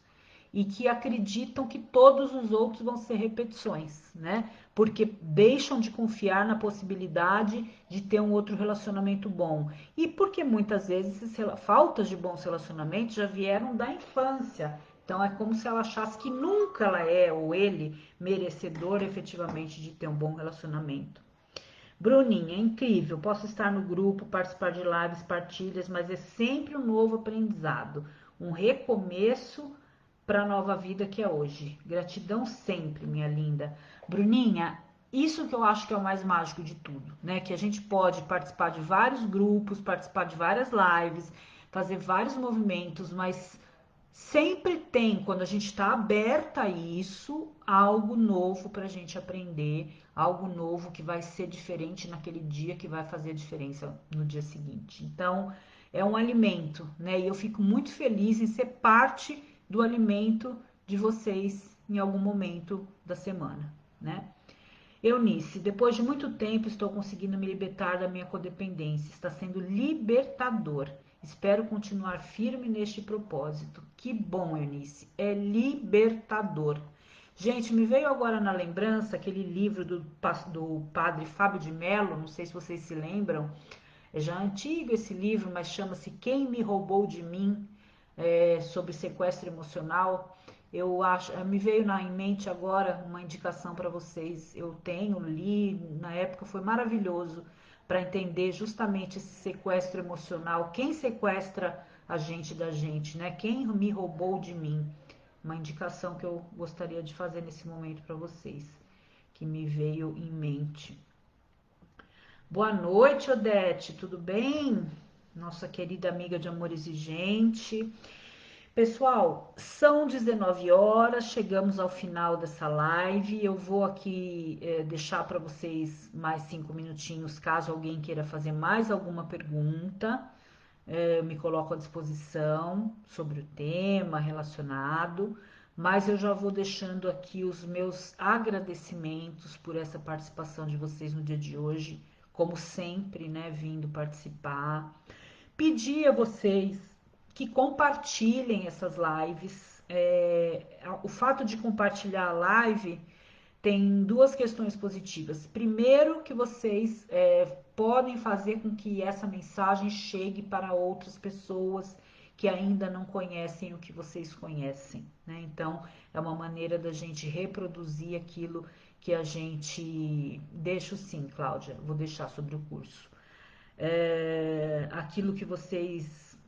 e que acreditam que todos os outros vão ser repetições, né? Porque deixam de confiar na possibilidade de ter um outro relacionamento bom. E porque muitas vezes essas faltas de bons relacionamentos já vieram da infância. Então é como se ela achasse que nunca ela é ou ele merecedor efetivamente de ter um bom relacionamento. Bruninha, é incrível. Posso estar no grupo, participar de lives, partilhas, mas é sempre um novo aprendizado, um recomeço para a nova vida que é hoje. Gratidão sempre, minha linda. Bruninha, isso que eu acho que é o mais mágico de tudo, né? Que a gente pode participar de vários grupos, participar de várias lives, fazer vários movimentos, mas sempre tem, quando a gente está aberta a isso, algo novo para a gente aprender, algo novo que vai ser diferente naquele dia, que vai fazer a diferença no dia seguinte. Então, é um alimento, né? E eu fico muito feliz em ser parte do alimento de vocês em algum momento da semana, né? Eunice, depois de muito tempo estou conseguindo me libertar da minha codependência. Está sendo libertador. Espero continuar firme neste propósito. Que bom, Eunice. É libertador. Gente, me veio agora na lembrança aquele livro do padre Fábio de Mello, não sei se vocês se lembram, é já antigo esse livro, mas chama-se Quem Me Roubou de Mim, sobre sequestro emocional. Eu acho, me veio em mente agora uma indicação para vocês. Eu tenho, li, na época foi maravilhoso para entender justamente esse sequestro emocional. Quem sequestra a gente da gente, né? Quem me roubou de mim? Uma indicação que eu gostaria de fazer nesse momento para vocês, que me veio em mente. Boa noite, Odete, tudo bem? Nossa querida amiga de amor exigente. Pessoal, são 19 horas, chegamos ao final dessa live. Eu vou aqui deixar para vocês mais 5 minutinhos, caso alguém queira fazer mais alguma pergunta. Eu me coloco à disposição sobre o tema relacionado, mas eu já vou deixando aqui os meus agradecimentos por essa participação de vocês no dia de hoje, como sempre, né, vindo participar. Pedir a vocês que compartilhem essas lives. O fato de compartilhar a live tem duas questões positivas. Primeiro, que vocês podem fazer com que essa mensagem chegue para outras pessoas que ainda não conhecem o que vocês conhecem, né? Então, é uma maneira da gente reproduzir aquilo que a gente... Deixo sim, Cláudia, vou deixar sobre o curso. Aquilo que vocês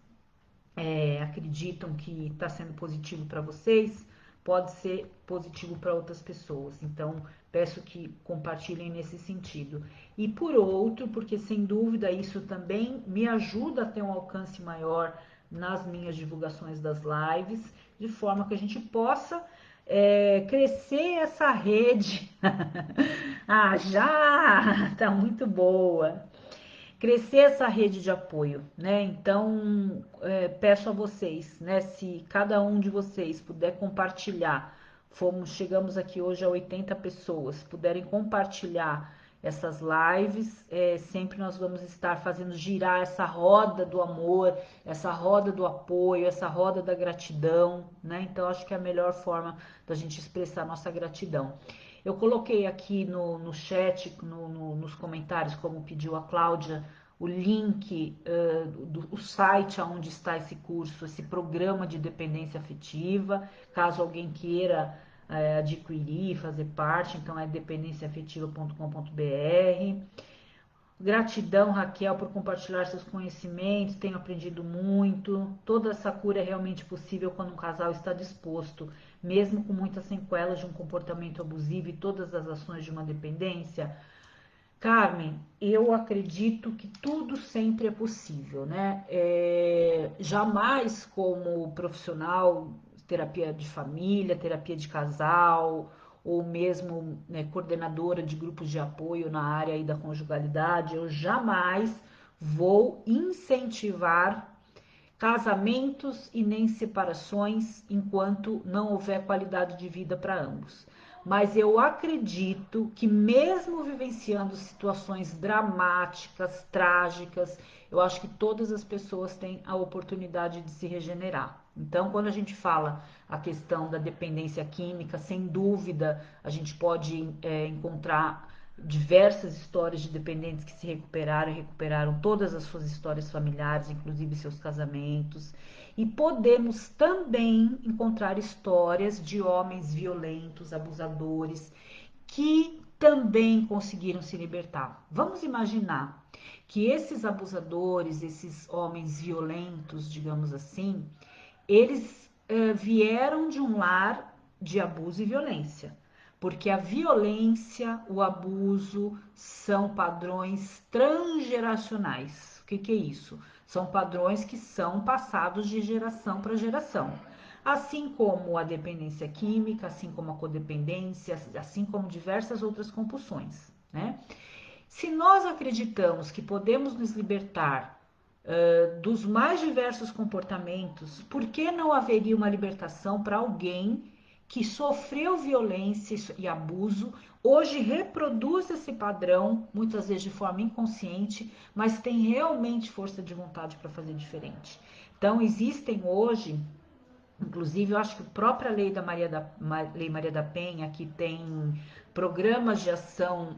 acreditam que está sendo positivo para vocês, pode ser positivo para outras pessoas. Então, peço que compartilhem nesse sentido. E por outro, porque sem dúvida isso também me ajuda a ter um alcance maior nas minhas divulgações das lives, de forma que a gente possa crescer essa rede. Ah, já! Tá muito boa. Crescer essa rede de apoio, né? Então, peço a vocês, né? Se cada um de vocês puder compartilhar, chegamos aqui hoje a 80 pessoas, puderem compartilhar essas lives, sempre nós vamos estar fazendo girar essa roda do amor, essa roda do apoio, essa roda da gratidão, né? Então, acho que é a melhor forma da gente expressar nossa gratidão. Eu coloquei aqui no chat, nos comentários, como pediu a Cláudia, o link do site onde está esse curso, esse programa de dependência afetiva, caso alguém queira adquirir, fazer parte, então é dependenciaafetiva.com.br. Gratidão, Raquel, por compartilhar seus conhecimentos, tenho aprendido muito. Toda essa cura é realmente possível quando um casal está disposto, mesmo com muitas sequelas de um comportamento abusivo e todas as ações de uma dependência. Carmen, eu acredito que tudo sempre é possível, né? Jamais como profissional, terapia de família, terapia de casal, ou mesmo, né, coordenadora de grupos de apoio na área aí da conjugalidade, eu jamais vou incentivar casamentos e nem separações enquanto não houver qualidade de vida para ambos. Mas eu acredito que mesmo vivenciando situações dramáticas, trágicas, eu acho que todas as pessoas têm a oportunidade de se regenerar. Então, quando a gente fala a questão da dependência química, sem dúvida, a gente pode encontrar diversas histórias de dependentes que se recuperaram e recuperaram todas as suas histórias familiares, inclusive seus casamentos. E podemos também encontrar histórias de homens violentos, abusadores, que também conseguiram se libertar. Vamos imaginar que esses abusadores, esses homens violentos, digamos assim, eles vieram de um lar de abuso e violência. Porque a violência, o abuso são padrões transgeracionais. O que, que é isso? São padrões que são passados de geração para geração. Assim como a dependência química, assim como a codependência, assim como diversas outras compulsões, né? Se nós acreditamos que podemos nos libertar dos mais diversos comportamentos, por que não haveria uma libertação para alguém que sofreu violência e abuso, hoje reproduz esse padrão, muitas vezes de forma inconsciente, mas tem realmente força de vontade para fazer diferente? Então, existem hoje, inclusive, eu acho que a própria Lei Maria da Penha, que tem programas de ação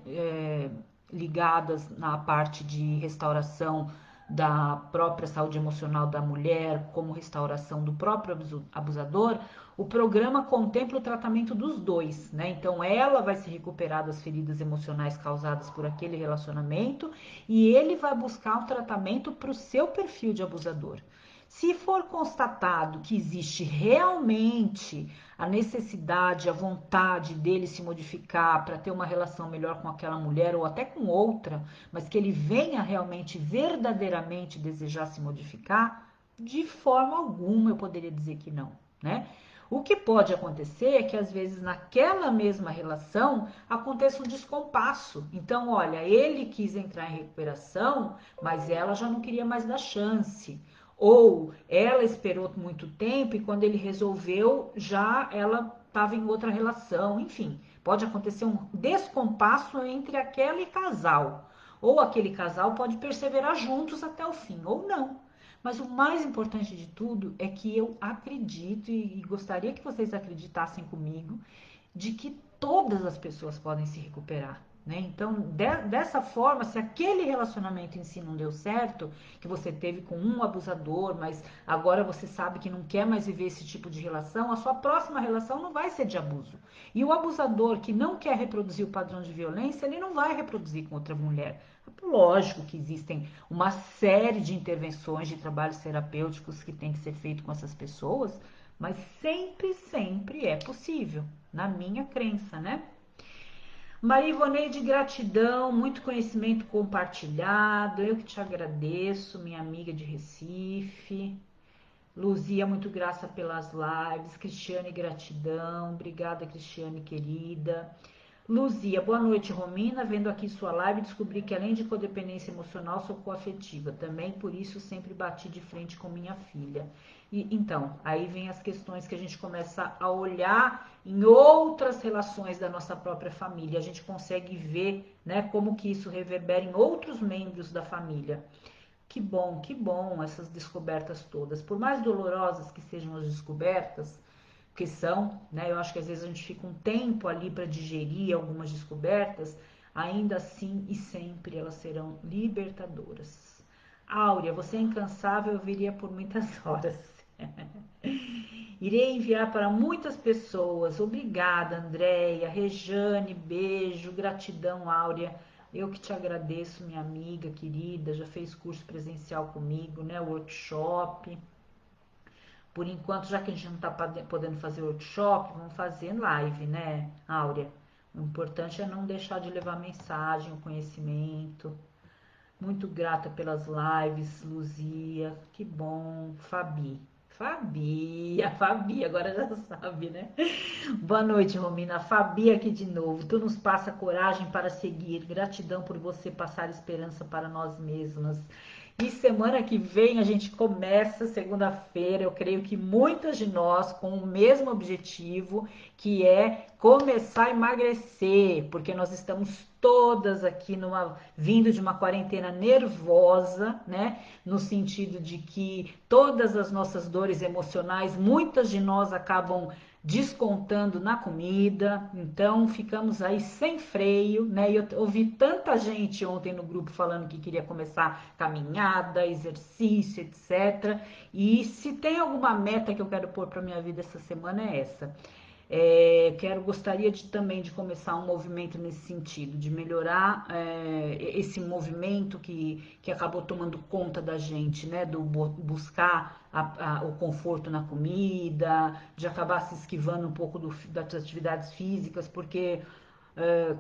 ligadas na parte de restauração da própria saúde emocional da mulher, como restauração do próprio abusador, o programa contempla o tratamento dos dois, né? Então ela vai se recuperar das feridas emocionais causadas por aquele relacionamento e ele vai buscar um tratamento para o seu perfil de abusador. Se for constatado que existe realmente a necessidade, a vontade dele se modificar para ter uma relação melhor com aquela mulher ou até com outra, mas que ele venha realmente, verdadeiramente desejar se modificar, de forma alguma eu poderia dizer que não, né? O que pode acontecer é que às vezes naquela mesma relação aconteça um descompasso. Então, olha, ele quis entrar em recuperação, mas ela já não queria mais dar chance. Ou ela esperou muito tempo e quando ele resolveu, já ela estava em outra relação. Enfim, pode acontecer um descompasso entre aquele casal. Ou aquele casal pode perseverar juntos até o fim, ou não. Mas o mais importante de tudo é que eu acredito e gostaria que vocês acreditassem comigo de que todas as pessoas podem se recuperar. Né? Então, dessa forma, se aquele relacionamento em si não deu certo, que você teve com um abusador, mas agora você sabe que não quer mais viver esse tipo de relação, a sua próxima relação não vai ser de abuso. E o abusador que não quer reproduzir o padrão de violência, ele não vai reproduzir com outra mulher. Lógico que existem uma série de intervenções, de trabalhos terapêuticos que tem que ser feito com essas pessoas, mas sempre, sempre é possível, na minha crença, né? Maria Ivoneide, gratidão, muito conhecimento compartilhado, eu que te agradeço, minha amiga de Recife. Luzia, muito graça pelas lives. Cristiane, gratidão. Obrigada, Cristiane, querida. Luzia, boa noite, Romina. Vendo aqui sua live, descobri que além de codependência emocional, sou coafetiva. Também por isso sempre bati de frente com minha filha. E então, aí vem as questões que a gente começa a olhar em outras relações da nossa própria família. A gente consegue ver, né, como que isso reverbera em outros membros da família. Que bom essas descobertas todas. Por mais dolorosas que sejam as descobertas, que são, né? Eu acho que às vezes a gente fica um tempo ali para digerir algumas descobertas, ainda assim e sempre elas serão libertadoras. Áurea, você é incansável, eu viria por muitas horas. Irei enviar para muitas pessoas. Obrigada, Andréia, Rejane, beijo, gratidão, Áurea. Eu que te agradeço, minha amiga querida, já fez curso presencial comigo, né? Workshop. Por enquanto, já que a gente não está podendo fazer workshop, vamos fazer live, né, Áurea? O importante é não deixar de levar mensagem, o conhecimento. Muito grata pelas lives, Luzia, que bom. Fabi, a Fabi agora já sabe, né? Boa noite, Romina. Fabi aqui de novo. Tu nos passa coragem para seguir. Gratidão por você passar esperança para nós mesmas. E semana que vem a gente começa, segunda-feira, eu creio que muitas de nós com o mesmo objetivo, que é começar a emagrecer, porque nós estamos todas aqui vindo de uma quarentena nervosa, né? No sentido de que todas as nossas dores emocionais, muitas de nós acabam descontando na comida, então ficamos aí sem freio, né? E eu ouvi tanta gente ontem no grupo falando que queria começar caminhada, exercício, etc. E se tem alguma meta que eu quero pôr para minha vida essa semana é essa. Gostaria também de começar um movimento nesse sentido, de melhorar esse movimento que acabou tomando conta da gente, né? Do buscar o conforto na comida, de acabar se esquivando um pouco das atividades físicas, porque,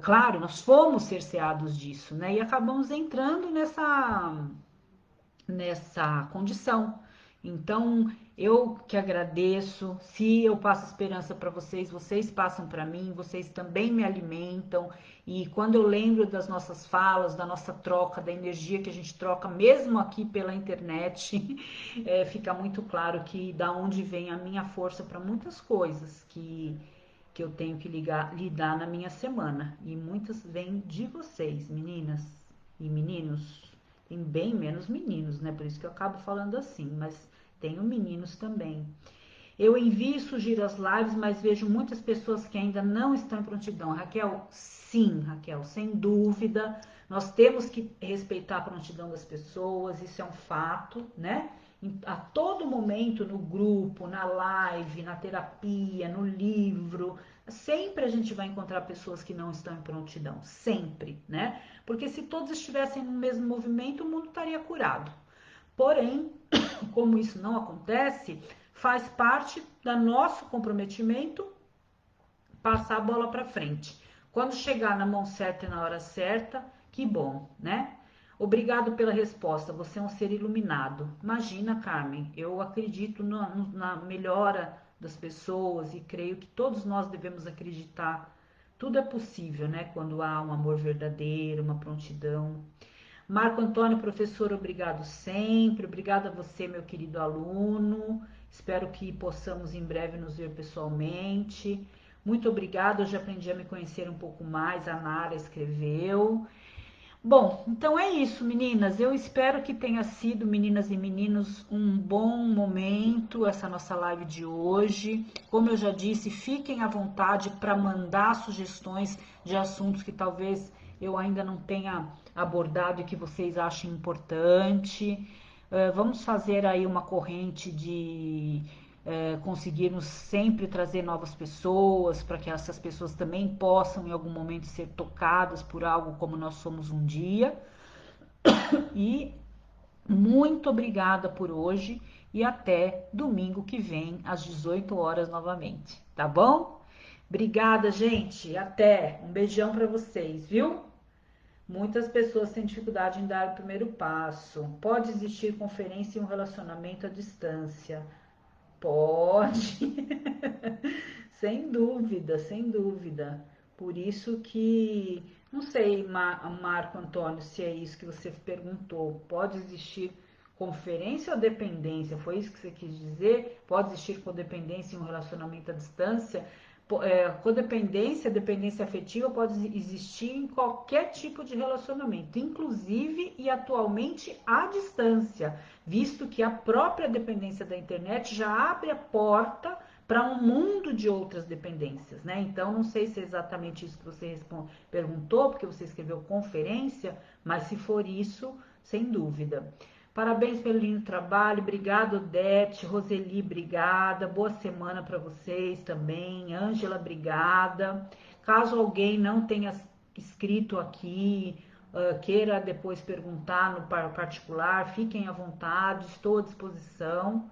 claro, nós fomos cerceados disso, né? E acabamos entrando nessa condição. Então, eu que agradeço. Se eu passo esperança para vocês, vocês passam para mim, vocês também me alimentam. E quando eu lembro das nossas falas, da nossa troca, da energia que a gente troca, mesmo aqui pela internet, fica muito claro que da onde vem a minha força para muitas coisas que eu tenho que lidar na minha semana. E muitas vêm de vocês, meninas e meninos. Tem bem menos meninos, né? Por isso que eu acabo falando assim, mas tenho meninos também. Eu envio e sugiro as lives, mas vejo muitas pessoas que ainda não estão em prontidão. Raquel, sim, Raquel, sem dúvida. Nós temos que respeitar a prontidão das pessoas, isso é um fato, né? A todo momento, no grupo, na live, na terapia, no livro, sempre a gente vai encontrar pessoas que não estão em prontidão, sempre, né? Porque se todos estivessem no mesmo movimento, o mundo estaria curado. Porém, como isso não acontece, faz parte do nosso comprometimento passar a bola para frente. Quando chegar na mão certa e na hora certa, que bom, né? Obrigado pela resposta, você é um ser iluminado. Imagina, Carmen, eu acredito na melhora das pessoas e creio que todos nós devemos acreditar. Tudo é possível, né? Quando há um amor verdadeiro, uma prontidão. Marco Antônio, professor, obrigado sempre. Obrigado a você, meu querido aluno. Espero que possamos em breve nos ver pessoalmente. Muito obrigada, eu já aprendi a me conhecer um pouco mais. A Nara escreveu. Bom, então é isso, meninas. Eu espero que tenha sido, meninas e meninos, um bom momento essa nossa live de hoje. Como eu já disse, fiquem à vontade para mandar sugestões de assuntos que talvez eu ainda não tenha abordado e que vocês achem importante. Vamos fazer aí uma corrente de conseguirmos sempre trazer novas pessoas, para que essas pessoas também possam em algum momento ser tocadas por algo como nós somos um dia. E muito obrigada por hoje e até domingo que vem às 18 horas novamente, tá bom? Obrigada, gente. Até. Um beijão para vocês, viu? Muitas pessoas têm dificuldade em dar o primeiro passo. Pode existir conferência em um relacionamento à distância. Pode, sem dúvida, sem dúvida. Por isso que, não sei, Marco Antônio, se é isso que você perguntou. Pode existir conferência ou dependência? Foi isso que você quis dizer? Pode existir codependência em um relacionamento à distância? Codependência, dependência afetiva pode existir em qualquer tipo de relacionamento, inclusive e atualmente à distância, visto que a própria dependência da internet já abre a porta para um mundo de outras dependências, né? Então, não sei se é exatamente isso que você perguntou, porque você escreveu conferência, mas se for isso, sem dúvida. Parabéns pelo lindo trabalho, obrigado, Odete, Roseli, obrigada, boa semana para vocês também, Ângela, obrigada. Caso alguém não tenha escrito aqui, queira depois perguntar no particular, fiquem à vontade, estou à disposição.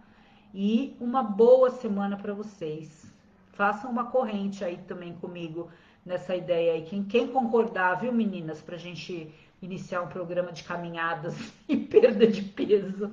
E uma boa semana para vocês. Façam uma corrente aí também comigo nessa ideia aí. Quem concordar, viu, meninas, para a gente iniciar um programa de caminhadas e perda de peso.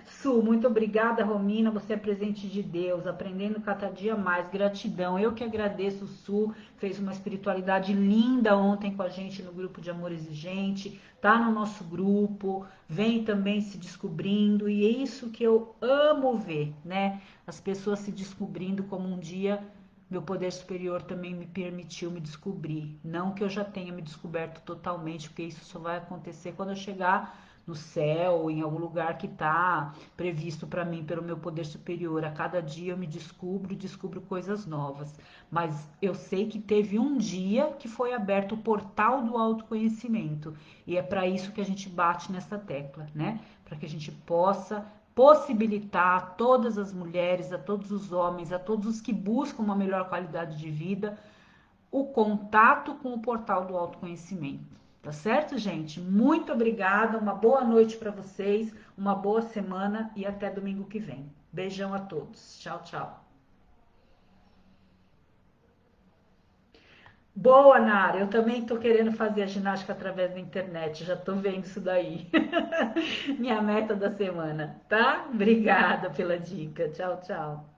Su, muito obrigada, Romina. Você é presente de Deus, aprendendo cada dia mais. Gratidão. Eu que agradeço, Su. Fez uma espiritualidade linda ontem com a gente no grupo de Amor Exigente. Tá no nosso grupo. Vem também se descobrindo. E é isso que eu amo ver, né? As pessoas se descobrindo como um dia meu poder superior também me permitiu me descobrir. Não que eu já tenha me descoberto totalmente, porque isso só vai acontecer quando eu chegar no céu, em algum lugar que está previsto para mim pelo meu poder superior. A cada dia eu me descubro e descubro coisas novas. Mas eu sei que teve um dia que foi aberto o portal do autoconhecimento. E é para isso que a gente bate nessa tecla, né? Para que a gente possa possibilitar a todas as mulheres, a todos os homens, a todos os que buscam uma melhor qualidade de vida, o contato com o portal do autoconhecimento. Tá certo, gente? Muito obrigada, uma boa noite para vocês, uma boa semana e até domingo que vem. Beijão a todos. Tchau, tchau. Boa, Nara. Eu também tô querendo fazer a ginástica através da internet. Já tô vendo isso daí. Minha meta da semana, tá? Obrigada pela dica. Tchau, tchau.